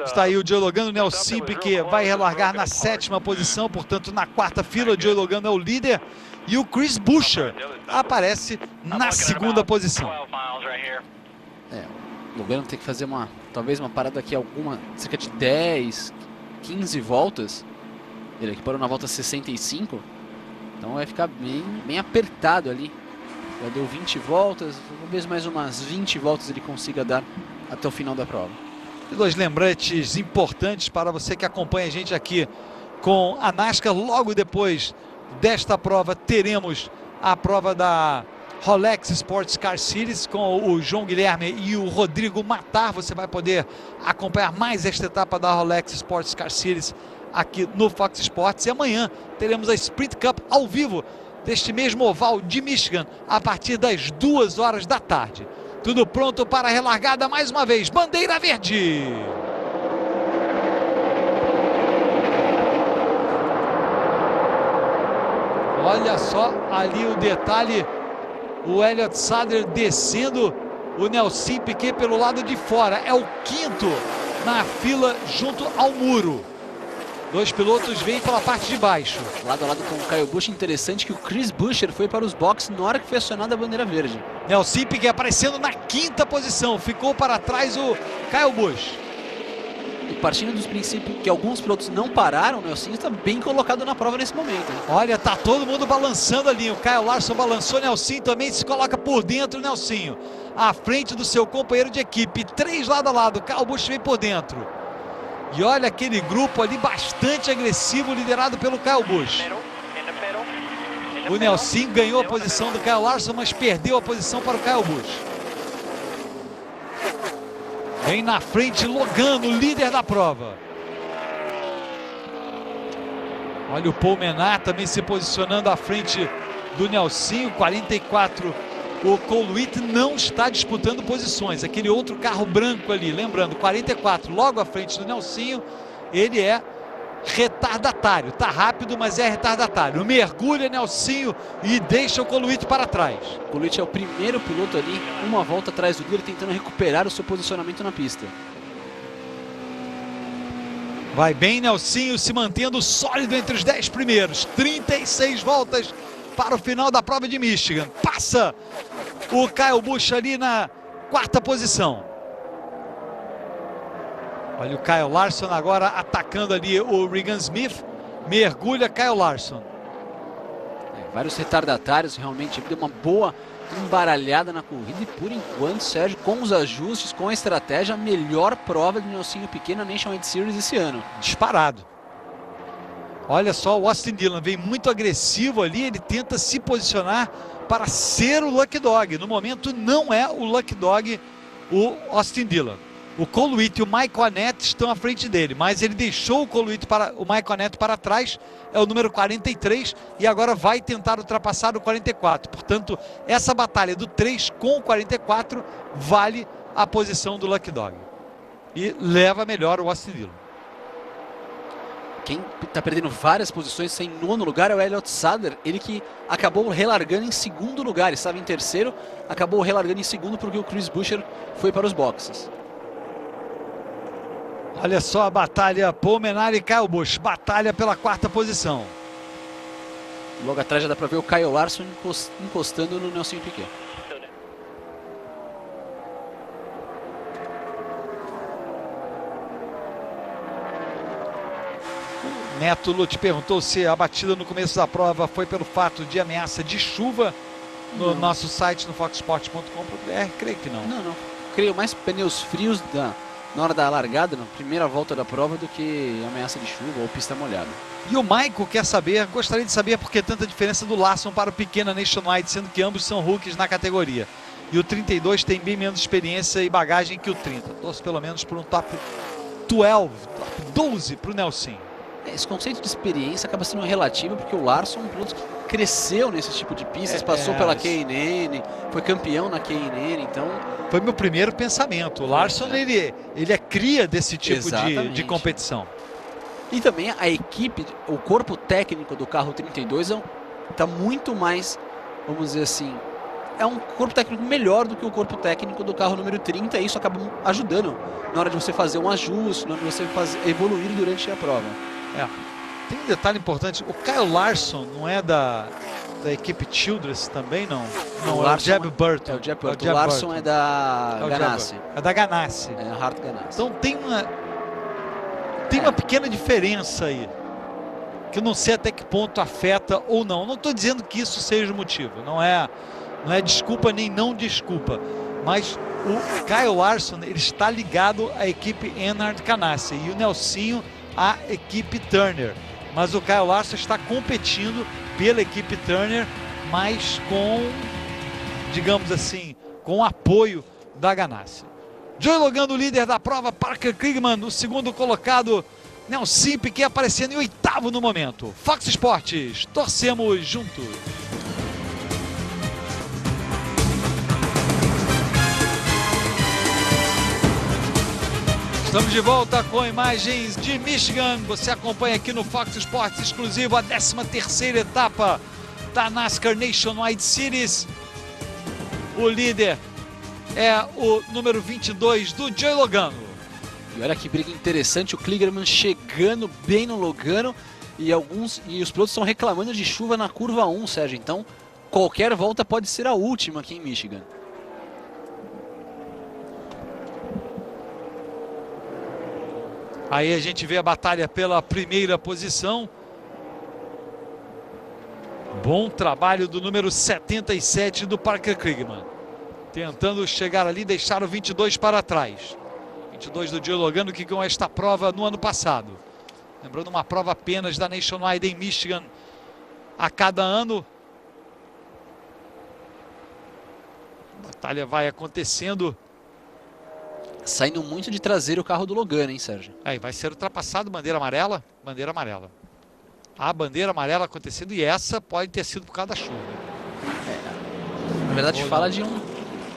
Está aí o Joey Logano, o Nelson Piquet vai relargar na 7ª posição, portanto na 4ª fila. O Joey Logano é o líder e o Chris Buescher aparece na 2ª posição.
O Logano tem que fazer talvez uma parada aqui, cerca de 10, 15 voltas. Ele aqui parou na volta 65, então vai ficar bem apertado ali. Já deu 20 voltas, talvez mais umas 20 voltas ele consiga dar até o final da prova.
2 lembretes importantes para você que acompanha a gente aqui com a NASCAR. Logo depois desta prova teremos a prova da Rolex Sports Car Series com o João Guilherme e o Rodrigo Matar. Você vai poder acompanhar mais esta etapa da Rolex Sports Car Series aqui no Fox Sports. E amanhã teremos a Sprint Cup ao vivo deste mesmo oval de Michigan a partir das 2 horas da tarde. Tudo pronto para a relargada mais uma vez. Bandeira verde. Olha só ali o detalhe. O Elliott Sadler descendo. O Nelson Piquet pelo lado de fora. É o 5º na fila junto ao muro. 2 pilotos vêm pela parte de baixo.
Lado a lado com o Kyle Busch. Interessante que o Chris Buescher foi para os boxes na hora que foi acionada a bandeira verde.
Nelson Piquet aparecendo na 5ª posição. Ficou para trás o Kyle Busch.
E partindo dos princípios que alguns pilotos não pararam, o Nelson está bem colocado na prova nesse momento. Hein?
Olha, tá todo mundo balançando ali. O Kyle Larson balançou, o Nelson também se coloca por dentro. O Nelson à frente do seu companheiro de equipe. 3 lado a lado. O Kyle Busch vem por dentro. E olha aquele grupo ali bastante agressivo, liderado pelo Kyle Busch. O Nelson ganhou a posição do Kyle Larson, mas perdeu a posição para o Kyle Busch. Vem na frente Logano, líder da prova. Olha o Paul Menard também se posicionando à frente do Nelson. 44 o Colwitt não está disputando posições. Aquele outro carro branco ali, lembrando, 44, logo à frente do Nelsinho, ele é retardatário. Tá rápido, mas é retardatário. Mergulha Nelsinho e deixa o Colwitt para trás.
O Colwitt é o primeiro piloto ali, uma volta atrás do líder, tentando recuperar o seu posicionamento na pista.
Vai bem Nelsinho, se mantendo sólido entre os 10 primeiros. 36 voltas para o final da prova de Michigan. Passa o Kyle Busch ali na 4ª posição. Olha o Kyle Larson agora atacando ali o Regan Smith. Mergulha Kyle Larson.
Vários retardatários, realmente deu uma boa embaralhada na corrida. E por enquanto, Sérgio, com os ajustes, com a estratégia, a melhor prova do Nelsinho Piquet na Nationwide Series esse ano.
Disparado. Olha só, o Austin Dillon vem muito agressivo ali. Ele tenta se posicionar para ser o Lucky Dog. No momento não é o Lucky Dog o Austin Dillon. O Colwitt e o Michael Annett estão à frente dele, mas ele deixou o Michael Annett para trás, é o número 43, e agora vai tentar ultrapassar o 44. Portanto, essa batalha do 3 com o 44 vale a posição do Lucky Dog. E leva melhor o Austin Dillon.
Quem está perdendo várias posições em 9º lugar é o Elliott Sadler, ele que acabou relargando em 2º lugar, estava em 3º, acabou relargando em 2º porque o Chris Buescher foi para os boxes.
Olha só a batalha, Paul Menard e Kyle Busch, batalha pela 4ª posição.
Logo atrás já dá para ver o Kyle Larson encostando no Nelsinho Piquet.
Neto Lute perguntou se a batida no começo da prova foi pelo fato de ameaça de chuva no nosso site, no foxsport.com.br. Creio que não.
Não. Creio mais pneus frios na hora da largada, na primeira volta da prova, do que ameaça de chuva ou pista molhada.
E o Michael quer saber, gostaria de saber por que tanta diferença do Larson para o Piquet na Nationwide, sendo que ambos são rookies na categoria. E o 32 tem bem menos experiência e bagagem que o 30. Torço pelo menos por um top 12 para o Nelsinho.
Esse conceito de experiência acaba sendo relativo, porque o Larson é um piloto que cresceu nesse tipo de pistas, passou pela K&N, foi campeão na K&N, então...
Foi meu primeiro pensamento. O Larson, ele é cria desse tipo de competição.
E também a equipe, o corpo técnico do carro 32 está muito mais, vamos dizer assim, é um corpo técnico melhor do que o corpo técnico do carro número 30, e isso acaba ajudando na hora de você fazer um ajuste, na hora de você evoluir durante a prova.
Tem um detalhe importante, o Kyle Larson não é da equipe Childress também, não? Não, é o Jeb Burton.
É o Jeb Burton. O Larson é da Ganassi.
É da Ganassi.
É a Hart Ganassi.
Então tem uma pequena diferença aí, que eu não sei até que ponto afeta ou não. Não estou dizendo que isso seja o motivo, não é desculpa nem não desculpa, mas o Kyle Larson, ele está ligado à equipe Earnhardt Ganassi e o Nelsinho à equipe Turner, mas o Kyle Larson está competindo pela equipe Turner, mas com, digamos assim, com apoio da Ganassi. Joey Logano, líder da prova, Parker Kligerman, o 2º colocado, Nelsinho Piquet aparecendo em 8º no momento. Fox Sports, torcemos juntos. Estamos de volta com imagens de Michigan. Você acompanha aqui no Fox Sports exclusivo a 13ª etapa da NASCAR Nationwide Series. O líder é o número 22 do Joey Logano.
E olha que briga interessante, o Kligerman chegando bem no Logano, e os pilotos estão reclamando de chuva na curva 1, Sérgio. Então qualquer volta pode ser a última aqui em Michigan.
Aí a gente vê a batalha pela 1ª posição. Bom trabalho do número 77 do Parker Kligerman. Tentando chegar ali e deixar o 22 para trás. 22 do Joey Logano, que ganhou esta prova no ano passado. Lembrando, uma prova apenas da Nationwide em Michigan a cada ano. A batalha vai acontecendo.
Saindo muito de traseiro o carro do Logano, hein, Sérgio?
Aí vai ser ultrapassado, bandeira amarela. Bandeira amarela. A bandeira amarela acontecendo, e essa pode ter sido por causa da chuva.
Na verdade,
Ou
fala
não?
de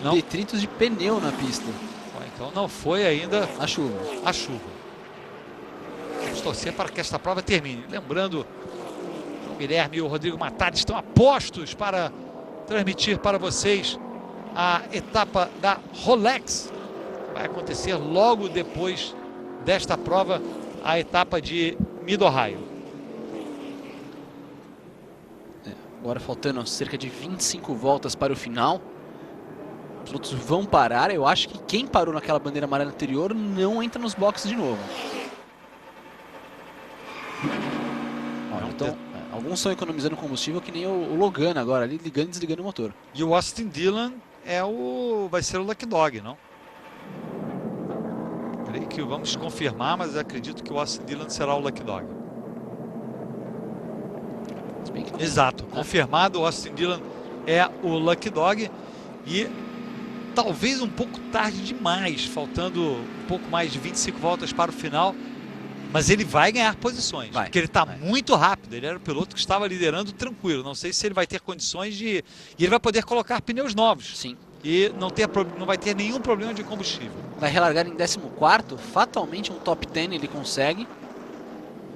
Não?
detritos de pneu na pista.
Então não foi ainda
A chuva.
a chuva. Vamos torcer para que esta prova termine. Lembrando, o Guilherme e o Rodrigo Matari estão a postos para transmitir para vocês a etapa da Rolex. Vai acontecer logo depois desta prova, a etapa de Mid-Ohio.
Agora faltando cerca de 25 voltas para o final. Os pilotos vão parar. Eu acho que quem parou naquela bandeira amarela anterior não entra nos boxes de novo. Então, alguns estão economizando combustível, que nem o Logan agora, ali ligando e desligando o motor.
E o Austin Dillon vai ser o Lucky Dog, não? Creio que vamos confirmar, mas acredito que o Austin Dillon será o Lucky Dog. Exato, confirmado, o Austin Dillon é o Lucky Dog. E talvez um pouco tarde demais, faltando um pouco mais de 25 voltas para o final. Mas ele vai ganhar posições, porque ele está muito rápido. Ele era o piloto que estava liderando tranquilo. Não sei se ele vai ter condições de... E ele vai poder colocar pneus novos.
Sim.
E não vai ter nenhum problema de combustível.
Vai relargar em 14º, fatalmente um top 10 ele consegue.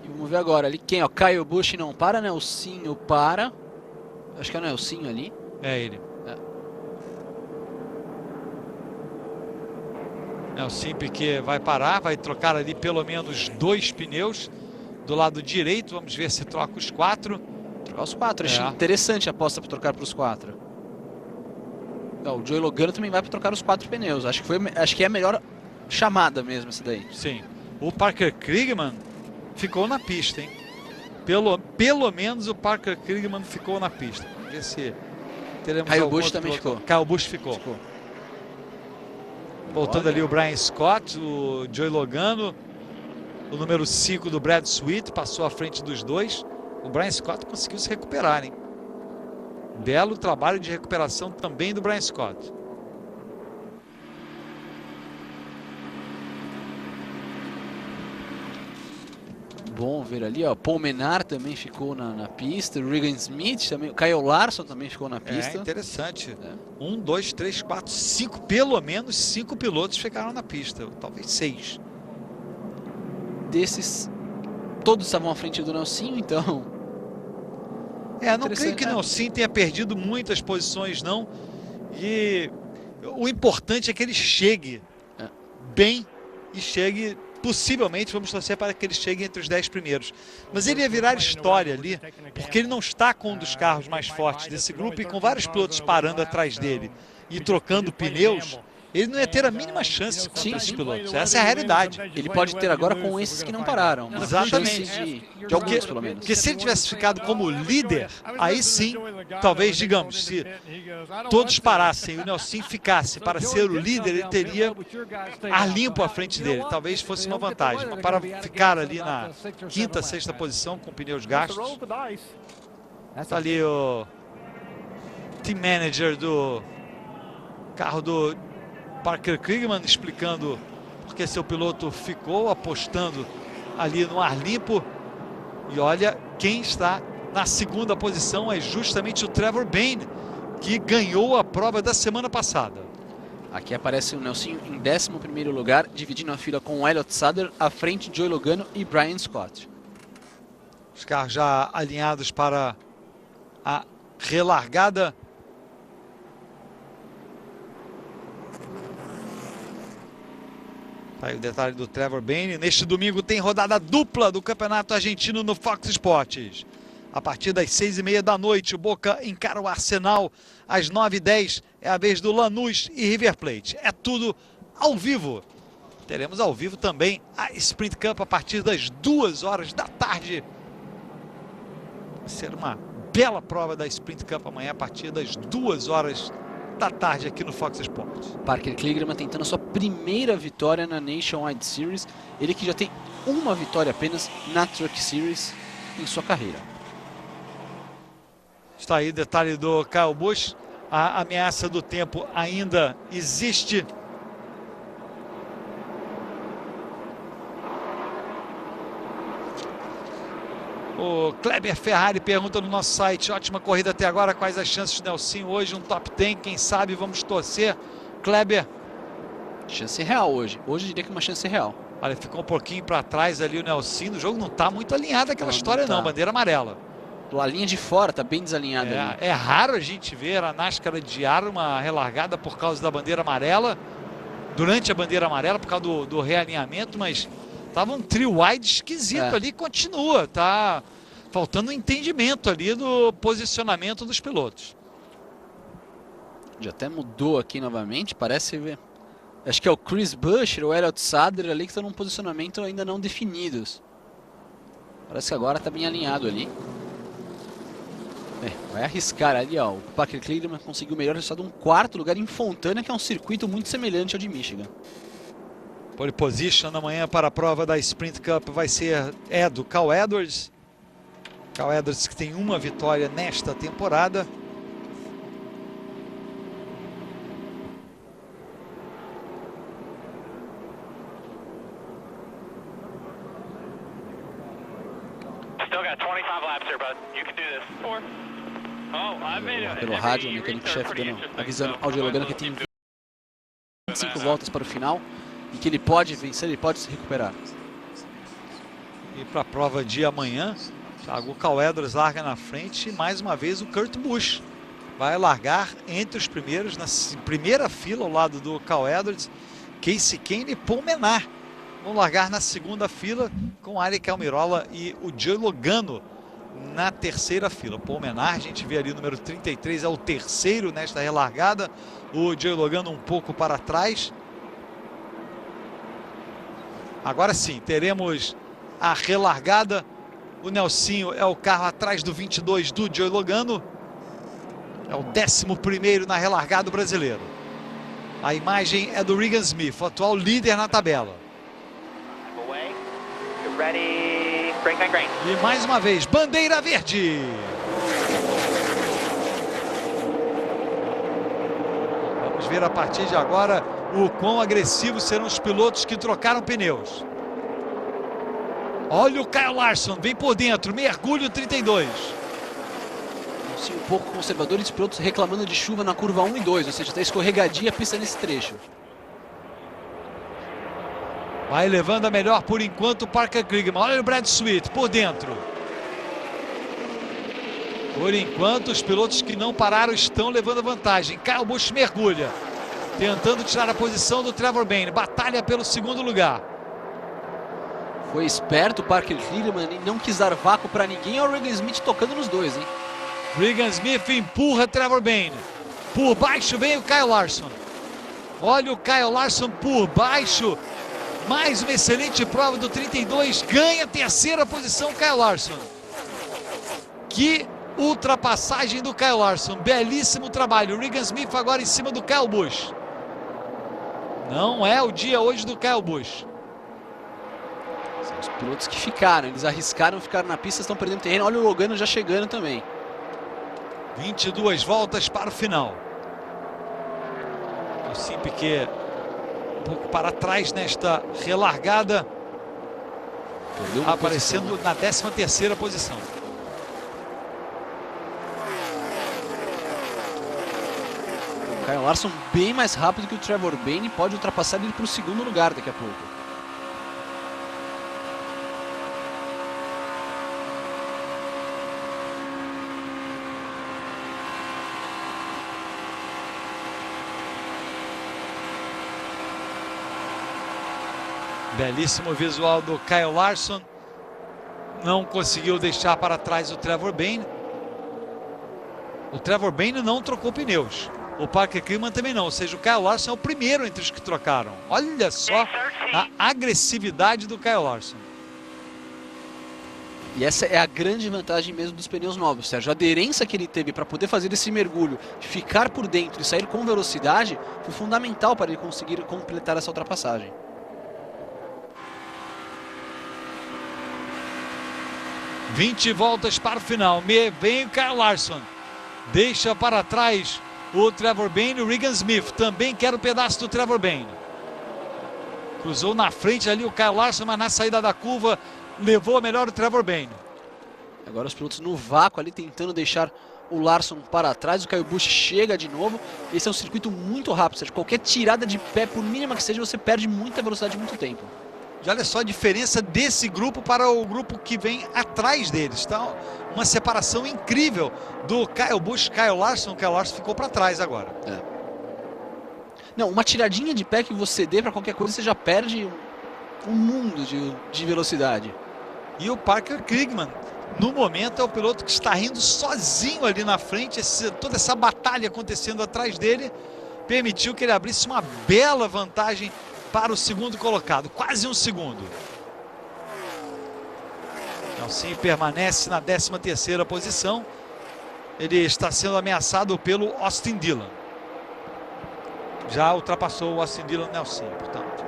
E vamos ver agora ali quem, ó, Kyle Busch não para, Nelsinho para. Acho que é o Nelsinho ali.
É ele. Nelson Piquet vai parar, vai trocar ali pelo menos 2 pneus do lado direito. Vamos ver se troca os 4.
Trocar os 4, achei interessante a aposta para trocar para os 4. O Joey Logano também vai para trocar os 4 pneus. Acho que é a melhor chamada mesmo essa daí.
Sim. O Parker Kligerman ficou na pista, hein? Pelo menos o Parker Kligerman ficou na pista. Vamos ver se teremos
Kyle Busch também ficou.
Kyle Busch ficou. Voltando ali o Brian Scott, o Joey Logano, o número 5 do Brad Sweet, passou à frente dos dois. O Brian Scott conseguiu se recuperar, hein? Belo trabalho de recuperação também do Brian Scott.
Bom ver ali, ó. Paul Menard também ficou na pista. O Regan Smith também. O Kyle Larson também ficou na pista.
É interessante. 1, 2, 3, 4, 5, pelo menos 5 pilotos ficaram na pista. Talvez 6.
Desses, todos estavam à frente do Nelsinho, então.
Não creio que o Nelsinho tenha perdido muitas posições, não. E o importante é que ele chegue bem e chegue. Possivelmente, vamos torcer para que ele chegue entre os 10 primeiros. Mas ele ia virar história ali, porque ele não está com um dos carros mais fortes desse grupo e com vários pilotos parando atrás dele e trocando pneus, ele não ia ter a mínima chance contra esses pilotos. Essa é a realidade.
Ele pode ter agora com esses que não pararam.
Exatamente.
De alguns, pelo menos.
Porque se ele tivesse ficado como líder, aí sim, talvez, digamos, se todos parassem e o Nelson ficasse para ser o líder, ele teria ar limpo à frente dele. Talvez fosse uma vantagem. Mas para ficar ali na 5ª, 6ª posição com pneus gastos, está ali o team manager do carro do Parker Kligerman explicando porque seu piloto ficou, apostando ali no ar limpo. E olha, quem está na 2ª posição é justamente o Trevor Bayne, que ganhou a prova da semana passada.
Aqui aparece o Nelsinho em 11º lugar, dividindo a fila com o Elliott Sadler, à frente de Joey Logano e Brian Scott.
Os carros já alinhados para a relargada. Aí o detalhe do Trevor Bayne. Neste domingo tem rodada dupla do Campeonato Argentino no Fox Sports. A partir das 6h30 da noite, o Boca encara o Arsenal. Às 9h10 é a vez do Lanús e River Plate. É tudo ao vivo. Teremos ao vivo também a Sprint Cup a partir das 2h da tarde. Vai ser uma bela prova da Sprint Cup amanhã a partir das 2h da tarde aqui no Fox Sports.
Parker Kligerman tentando a sua primeira vitória na Nationwide Series. Ele que já tem uma vitória apenas na Truck Series em sua carreira.
Está aí o detalhe do Kyle Busch. A ameaça do tempo ainda existe. O Kleber Ferrari pergunta no nosso site: ótima corrida até agora, quais as chances do Nelsinho hoje? Um top 10, quem sabe vamos torcer. Kleber.
Chance real hoje. Hoje eu diria que é uma chance real.
Olha, ficou um pouquinho para trás ali o Nelsinho. O jogo não está muito alinhado aquela história não, bandeira amarela.
A linha de fora está bem desalinhada ali.
É raro a gente ver a NASCAR de ar uma relargada por causa da bandeira amarela. Durante a bandeira amarela, por causa do realinhamento, mas tava um trio wide esquisito ali, continua, tá faltando um entendimento ali do posicionamento dos pilotos.
Já até mudou aqui novamente, parece ver. Acho que é o Chris Buescher ou o Elliott Sadler ali que estão num posicionamento ainda não definidos. Parece que agora está bem alinhado ali. Vai arriscar ali, ó. O Parker Kligerman conseguiu o melhor resultado, um quarto lugar em Fontana, que é um circuito muito semelhante ao de Michigan.
Pole position amanhã para a prova da Sprint Cup vai ser do Cal Edwards. Cal Edwards que tem uma vitória nesta temporada.
Still got 25 laps here, bud. You can do this. 4. Oh, I made it.
Pelo rádio, o mecânico-chefe avisando ao Dialogando que tem 25 voltas para o final e que ele pode vencer, ele pode se recuperar.
E para a prova de amanhã, o Cal Edwards larga na frente e mais uma vez o Kurt Busch vai largar entre os primeiros, na primeira fila ao lado do Cal Edwards. Casey Kane e Paul Menard vão largar na segunda fila com Aric Almirola e o Joey Logano na terceira fila. Paul Menard, a gente vê ali o número 33, é o terceiro nesta relargada. O Joey Logano um pouco para trás. Agora sim, teremos a relargada. O Nelsinho é o carro atrás do 22 do Joey Logano. É o 11º na relargada brasileiro. A imagem é do Regan Smith, o atual líder na tabela. E mais uma vez, bandeira verde. Vamos ver a partir de agora o quão agressivos serão os pilotos que trocaram pneus. Olha o Kyle Larson, vem por dentro, mergulho 32.
Sim, um pouco conservador, os pilotos reclamando de chuva na curva 1 e 2, ou seja, está escorregadia a pista nesse trecho.
Vai levando a melhor por enquanto o Parker Kligerman. Olha o Brad Sweet por dentro. Por enquanto os pilotos que não pararam estão levando vantagem. Kyle Busch mergulha, tentando tirar a posição do Trevor Bayne. Batalha pelo segundo lugar.
Foi esperto o Parker Kligerman e não quis dar vácuo para ninguém. Olha o Regan Smith tocando nos dois, hein?
Regan Smith empurra Trevor Bayne. Por baixo vem o Kyle Larson. Olha o Kyle Larson por baixo. Mais uma excelente prova do 32. Ganha a terceira posição Kyle Larson. Que ultrapassagem do Kyle Larson. Belíssimo trabalho. Regan Smith agora em cima do Kyle Busch. Não é o dia hoje do Kyle Busch.
São os pilotos que ficaram. Eles arriscaram ficar na pista, estão perdendo terreno. Olha o Logano já chegando também.
22 voltas para o final. O Sim Piquet um pouco para trás nesta relargada, aparecendo na 13ª posição.
O Kyle Larson bem mais rápido que o Trevor Bayne, pode ultrapassar ele para o segundo lugar daqui a pouco.
Belíssimo visual do Kyle Larson. Não conseguiu deixar para trás o Trevor Bayne. O Trevor Bayne não trocou pneus. O Parker Kligerman também não. Ou seja, o Kyle Larson é o primeiro entre os que trocaram. Olha só a agressividade do Kyle Larson.
E essa é a grande vantagem mesmo dos pneus novos, Sérgio. A aderência que ele teve para poder fazer esse mergulho, ficar por dentro e sair com velocidade, foi fundamental para ele conseguir completar essa ultrapassagem.
...20 voltas para o final. Vem o Kyle Larson. Deixa para trás o Trevor Bayne. O Regan Smith também quer o pedaço do Trevor Bayne. Cruzou na frente ali o Kyle Larson, mas na saída da curva levou a melhor o Trevor Bayne.
Agora os pilotos no vácuo ali tentando deixar o Larson para trás. O Kyle Busch chega de novo. Esse é um circuito muito rápido, ou seja, qualquer tirada de pé, por mínima que seja, você perde muita velocidade e muito tempo.
E olha só a diferença desse grupo para o grupo que vem atrás deles. Tá uma separação incrível do Kyle Busch, Kyle Larson. O Kyle Larson ficou para trás agora.
Não, uma tiradinha de pé que você dê para qualquer coisa, você já perde um mundo de velocidade.
E o Parker Kligerman, no momento, é o piloto que está rindo sozinho ali na frente. Toda essa batalha acontecendo atrás dele permitiu que ele abrisse uma bela vantagem para o segundo colocado, quase um segundo. Nelson permanece na 13ª posição. Ele está sendo ameaçado pelo Austin Dillon. Já ultrapassou o Austin Dillon, Nelson, portanto.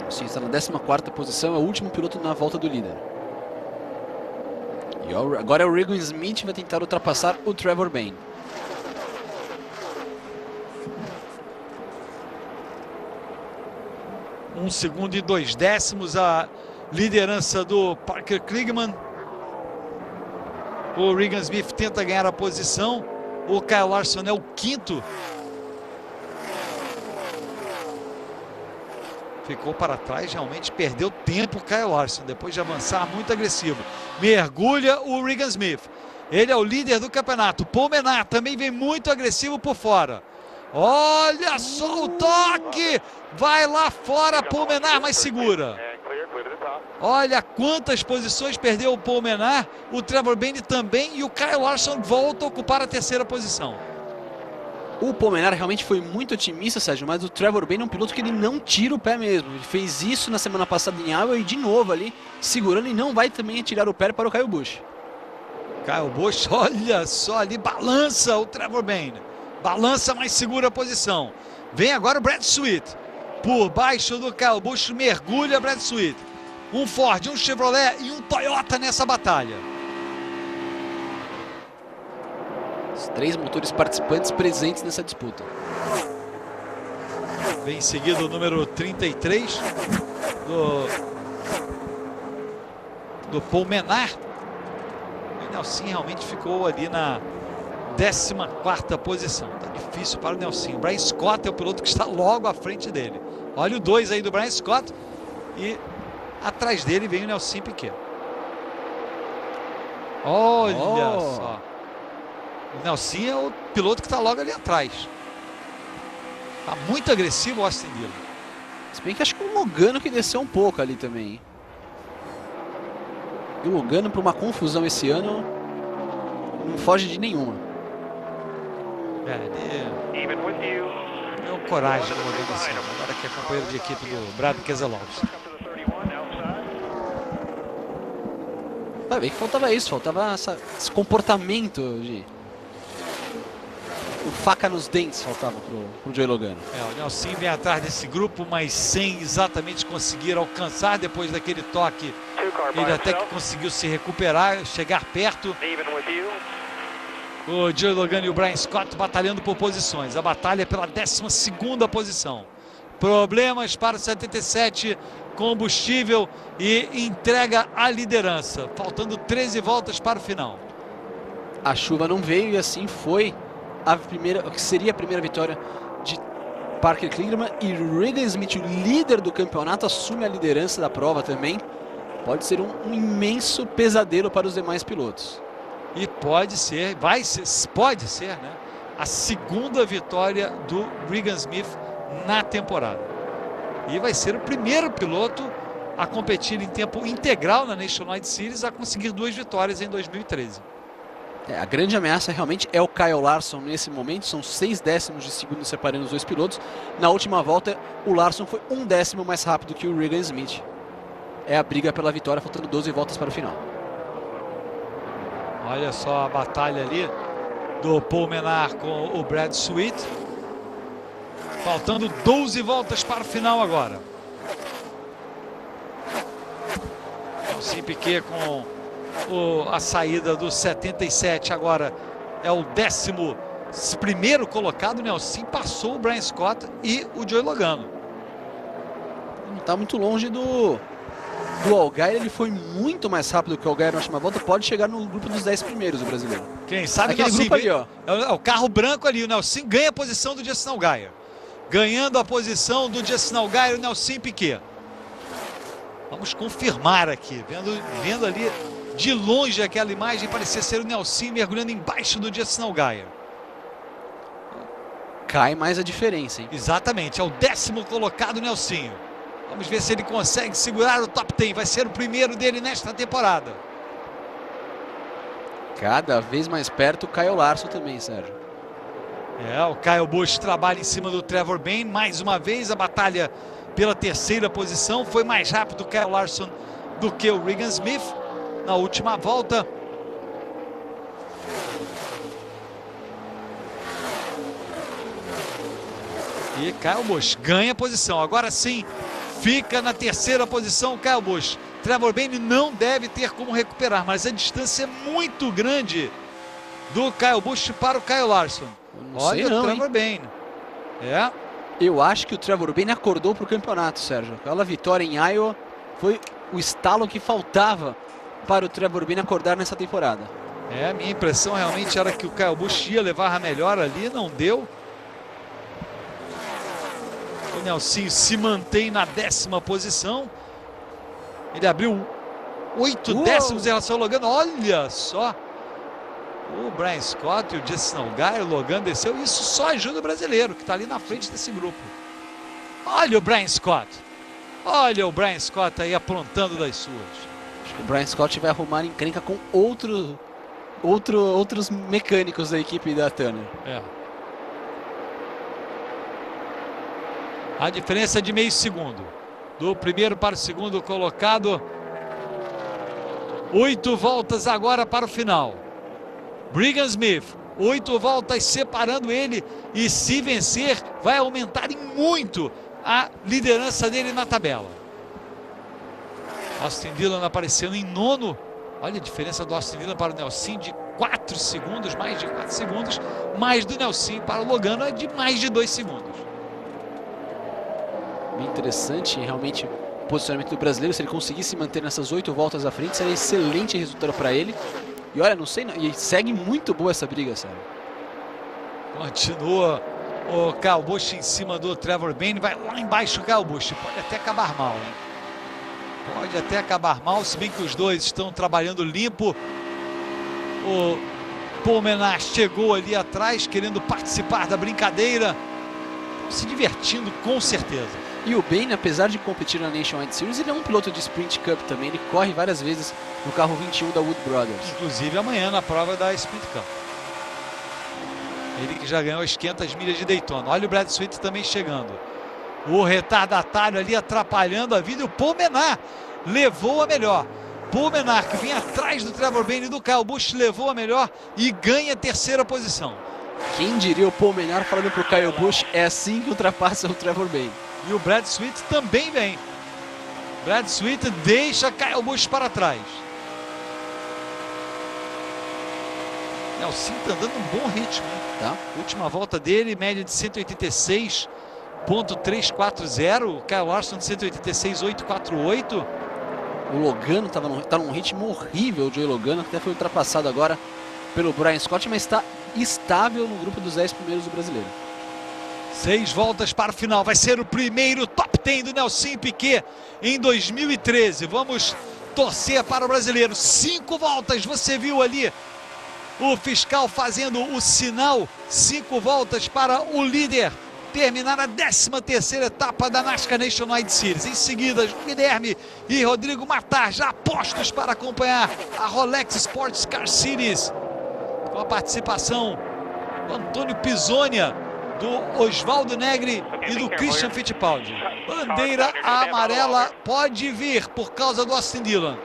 Sim, está na 14ª posição, é o último piloto na volta do líder. E agora é o Regan Smith que vai tentar ultrapassar o Trevor Bayne.
Um segundo e 2 décimos a liderança do Parker Kligerman. O Regan Smith tenta ganhar a posição. O Kyle Larson é o quinto. Ficou para trás, realmente perdeu tempo o Kyle Larson, depois de avançar muito agressivo. Mergulha o Regan Smith. Ele é o líder do campeonato. Paul Menard também vem muito agressivo por fora. Olha só o toque! Vai lá fora, Paul Menard, mas segura. Olha quantas posições perdeu o Paul Menard. O Trevor Bayne também. E o Kyle Larson volta a ocupar a 3ª posição.
O Paul Menard realmente foi muito otimista, Sérgio, mas o Trevor Bayne é um piloto que ele não tira o pé mesmo. Ele fez isso na semana passada em Iowa e de novo ali, segurando, e não vai também tirar o pé para o Kyle Busch.
Kyle Busch, olha só ali, balança o Trevor Bayne. Balança, mas segura a posição. Vem agora o Brad Sweet. Por baixo do Kyle Busch, mergulha Brad Sweet. Um Ford, um Chevrolet e um Toyota nessa batalha.
Os 3 motores participantes presentes nessa disputa.
Vem em seguida o número 33 do Paul Menard. O Nelson realmente ficou ali na 14ª posição. Tá difícil para o Nelson. O Brian Scott é o piloto que está logo à frente dele. Olha o 2 aí do Brian Scott. E atrás dele vem o Nelson Piquet. Olha só. O Nelson é o piloto que está logo ali atrás. Está muito agressivo o Austin Dillon.
Se bem que acho que o Logano que desceu um pouco ali também, hein? E o Logano, para uma confusão esse ano, não foge de nenhuma.
Ele deu coragem no Logano esse ano. Agora que é companheiro de equipe do Brad Keselowski.
Vai ver que faltava isso, faltava esse comportamento de... O faca nos dentes faltava pro Joey Logano.
O Nelson vem atrás desse grupo, mas sem exatamente conseguir alcançar depois daquele toque. Ele até que conseguiu se recuperar, chegar perto. O Joey Logano e o Brian Scott batalhando por posições. A batalha é pela 12ª posição. Problemas para o 77, combustível e entrega a liderança. Faltando 13 voltas para o final.
A chuva não veio e assim foi a primeira, que seria a primeira vitória de Parker Kligerman, e Regan Smith, o líder do campeonato, assume a liderança da prova também. Pode ser um imenso pesadelo para os demais pilotos. E pode ser, pode ser, né? A segunda vitória do Regan Smith na temporada. E vai ser o primeiro piloto a competir em tempo integral na Nationwide Series a conseguir 2 vitórias em 2013. A grande ameaça realmente é o Kyle Larson nesse momento. São 6 décimos de segundo separando os 2 pilotos. Na última volta, o Larson foi 1 décimo mais rápido que o Regan Smith. É a briga pela vitória, faltando 12 voltas para o final. Olha só a batalha ali do Paul Menard com o Brad Sweet. Faltando 12 voltas para o final agora. Nelson Piquet com a saída do 77 agora é o 11º colocado. Nelson passou o Brian Scott e o Joey Logano. Não está muito longe do do Allgaier, ele foi muito mais rápido que o Allgaier na última volta, pode chegar no grupo dos 10 primeiros do brasileiro.
Quem sabe
aquele
Nelson
grupo ali, ó.
É o carro branco ali, o Nelson ganha a posição do Justin Allgaier. Ganhando a posição do Justin Allgaier, o Nelson Piquet. Vamos confirmar aqui, vendo ali de longe aquela imagem, parecia ser o Nelson mergulhando embaixo do Justin Allgaier.
Cai mais a diferença, hein?
Exatamente, é o 10º colocado Nelson. Vamos ver se ele consegue segurar o top 10, vai ser o primeiro dele nesta temporada.
Cada vez mais perto o Kyle Larson também, Sérgio.
O Kyle Busch trabalha em cima do Trevor Bayne, mais uma vez a batalha pela terceira posição. Foi mais rápido o Kyle Larson do que o Regan Smith na última volta. E Kyle Busch ganha posição, agora sim fica na terceira posição o Kyle Busch. Trevor Bayne não deve ter como recuperar, mas a distância é muito grande do Kyle Busch para o Kyle Larson. Olha o Trevor Bayne.
Eu acho que o Trevor Bayne acordou para o campeonato, Sérgio. Aquela vitória em Iowa foi o estalo que faltava para o Trevor Bayne acordar nessa temporada.
A minha impressão realmente era que o Kyle Busch ia levar a melhor ali, não deu. O Nelson se mantém na 10ª posição. Ele abriu 8 décimos em relação ao Logano. Olha só. O Brian Scott e o Justin Allgaier, o Logan desceu. Isso só ajuda o brasileiro, que está ali na frente desse grupo. Olha o Brian Scott. Olha o Brian Scott aí aprontando das suas.
Acho que o Brian Scott vai arrumar encrenca com outros mecânicos da equipe da Turner.
A diferença é de meio segundo. Do primeiro para o segundo colocado. 8 voltas agora para o final. Regan Smith, 8 voltas separando ele. E se vencer, vai aumentar em muito a liderança dele na tabela. Austin Dillon aparecendo em 9º. Olha a diferença do Austin Dillon para o Nelson de 4 segundos, mais de 4 segundos. Mais do Nelson para o Logano é de mais de 2 segundos.
Bem interessante realmente o posicionamento do brasileiro. Se ele conseguisse manter nessas 8 voltas à frente, seria excelente resultado para ele. E olha, não sei, e segue muito boa essa briga, Sérgio.
Continua o Kyle Busch em cima do Trevor Bayne. Vai lá embaixo o Kyle Busch. Pode até acabar mal, hein? Pode até acabar mal, se bem que os dois estão trabalhando limpo. O Paul Menard chegou ali atrás, querendo participar da brincadeira. Se divertindo com certeza.
E o Bayne, apesar de competir na Nationwide Series, ele é um piloto de Sprint Cup também. Ele corre várias vezes no carro 21 da Wood Brothers.
Inclusive amanhã na prova da Sprint Cup. Ele que já ganhou as 500 milhas de Daytona. Olha o Brad Sweet também chegando. O retardatário ali atrapalhando a vida. E o Paul Menard levou a melhor. Paul Menard, que vem atrás do Trevor Bayne e do Kyle Busch, levou a melhor e ganha a terceira posição.
Quem diria o Paul Menard falando para o Kyle Busch, é assim que ultrapassa o Trevor Bayne.
E o Brad Sweet também vem. Brad Sweet deixa Kyle Busch para trás. Nelson está dando um bom ritmo, hein?
Tá.
Última volta dele, média de 186.340. O Kyle Larson de 186.848.
O Logano tá num ritmo horrível. O Joey Logano até foi ultrapassado agora pelo Brian Scott, mas está estável no grupo dos 10 primeiros do brasileiro.
6 voltas para o final. Vai ser o primeiro top 10 do Nelson Piquet em 2013. Vamos torcer para o brasileiro. 5 voltas. Você viu ali o fiscal fazendo o sinal. 5 voltas para o líder terminar a 13ª etapa da NASCAR Nationwide Series. Em seguida, Guilherme e Rodrigo Matar já postos para acompanhar a Rolex Sports Car Series, com a participação do Antônio Pisonia, do Oswaldo Negri e do Christian Fittipaldi. Bandeira amarela pode vir por causa do Austin Dillon.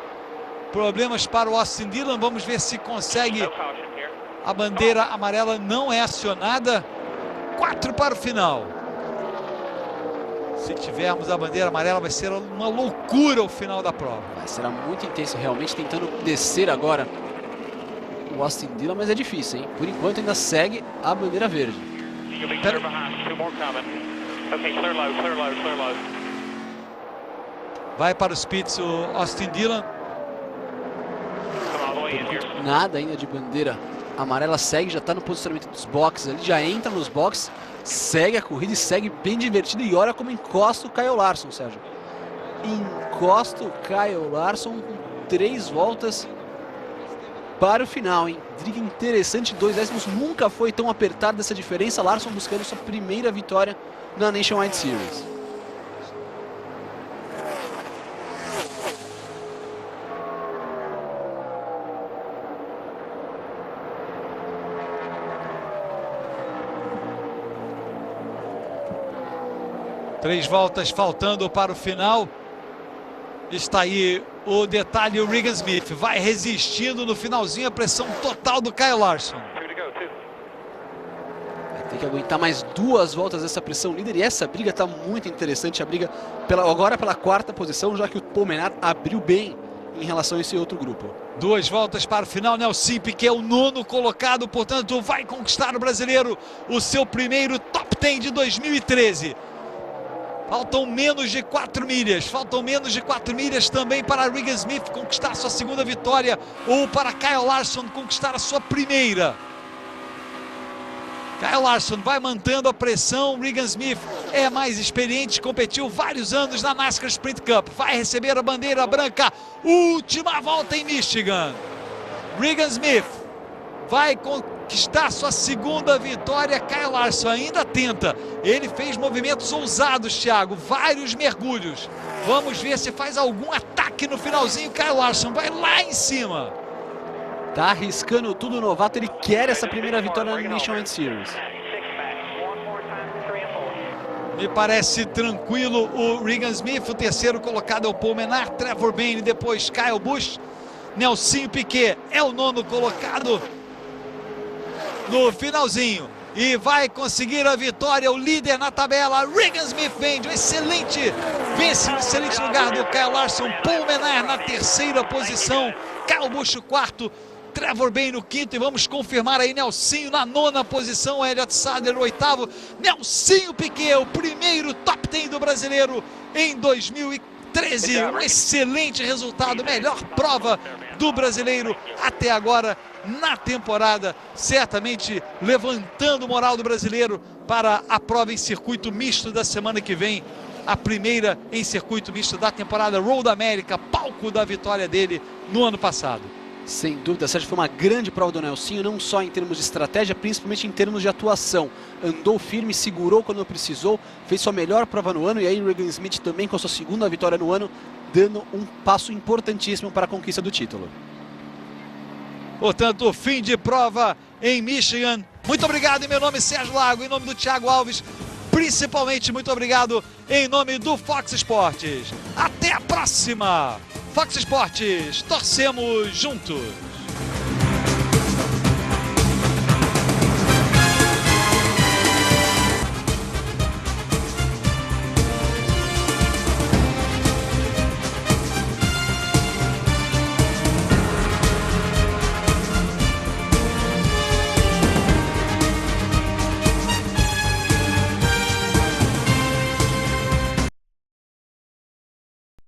Problemas para o Austin Dillon. Vamos ver se consegue. A bandeira amarela não é acionada. 4 para o final. Se tivermos a bandeira amarela, vai ser uma loucura o final da prova.
Será muito intenso, realmente tentando descer agora o Austin Dillon, mas é difícil, hein? Por enquanto ainda segue a bandeira verde.
Vai para os pits o Austin Dillon.
Nada ainda de bandeira amarela, segue, já está no posicionamento dos boxes ali, já entra nos boxes, segue a corrida e segue bem divertido. E olha como encosta o Kyle Larson, Sérgio. Encosta o Kyle Larson com 3 voltas para o final, hein? Driga interessante, 2 décimos, nunca foi tão apertado dessa diferença. Larson buscando sua primeira vitória na Nationwide Series.
Três voltas faltando para o final. Está aí o detalhe, o Regan Smith vai resistindo no finalzinho a pressão total do Kyle Larson.
Vai ter que aguentar mais 2 voltas dessa pressão líder, e essa briga está muito interessante, a briga agora pela 4ª posição, já que o Paul Menard abriu bem em relação a esse outro grupo.
2 voltas para o final, Nelson Piquet é o 9º colocado, portanto vai conquistar o brasileiro o seu primeiro top 10 de 2013. Faltam menos de 4 milhas, também para Regan Smith conquistar sua 2ª vitória ou para Kyle Larson conquistar a sua primeira. Kyle Larson vai mantendo a pressão, Regan Smith é mais experiente, competiu vários anos na NASCAR Sprint Cup, vai receber a bandeira branca, última volta em Michigan. Regan Smith vai conquistar sua 2ª vitória, Kyle Larson ainda tenta, ele fez movimentos ousados, Thiago, vários mergulhos, vamos ver se faz algum ataque no finalzinho. Kyle Larson vai lá em cima.
Tá arriscando tudo o novato, ele quer essa primeira vitória na Nationwide Series.
Me parece tranquilo o Regan Smith, o 3º colocado é o Paul Menard, Trevor Bayne, depois Kyle Busch, Nelson Piquet é o 9º colocado no finalzinho e vai conseguir a vitória, o líder na tabela. Regan Smith vence um excelente lugar do Kyle Larson, Paul Menard na 3ª posição, Kyle Busch o 4º, Trevor Bayne no 5º, e vamos confirmar aí Nelson na 9ª posição, Elliott Sadler o 8º, Nelson Piquet o primeiro top 10 do brasileiro em 2013, um excelente resultado, melhor prova do brasileiro até agora na temporada, certamente levantando o moral do brasileiro para a prova em circuito misto da semana que vem, a primeira em circuito misto da temporada Road America, palco da vitória dele no ano passado.
Sem dúvida, Sérgio, foi uma grande prova do Nelsinho, não só em termos de estratégia, principalmente em termos de atuação. Andou firme, segurou quando precisou, fez sua melhor prova no ano, e aí Regan Smith também com a sua 2ª vitória no ano, dando um passo importantíssimo para a conquista do título.
Portanto, fim de prova em Michigan. Muito obrigado em meu nome, Sérgio Lago, em nome do Thiago Alves, principalmente muito obrigado em nome do Fox Sports. Até a próxima! Fox Sports, torcemos juntos!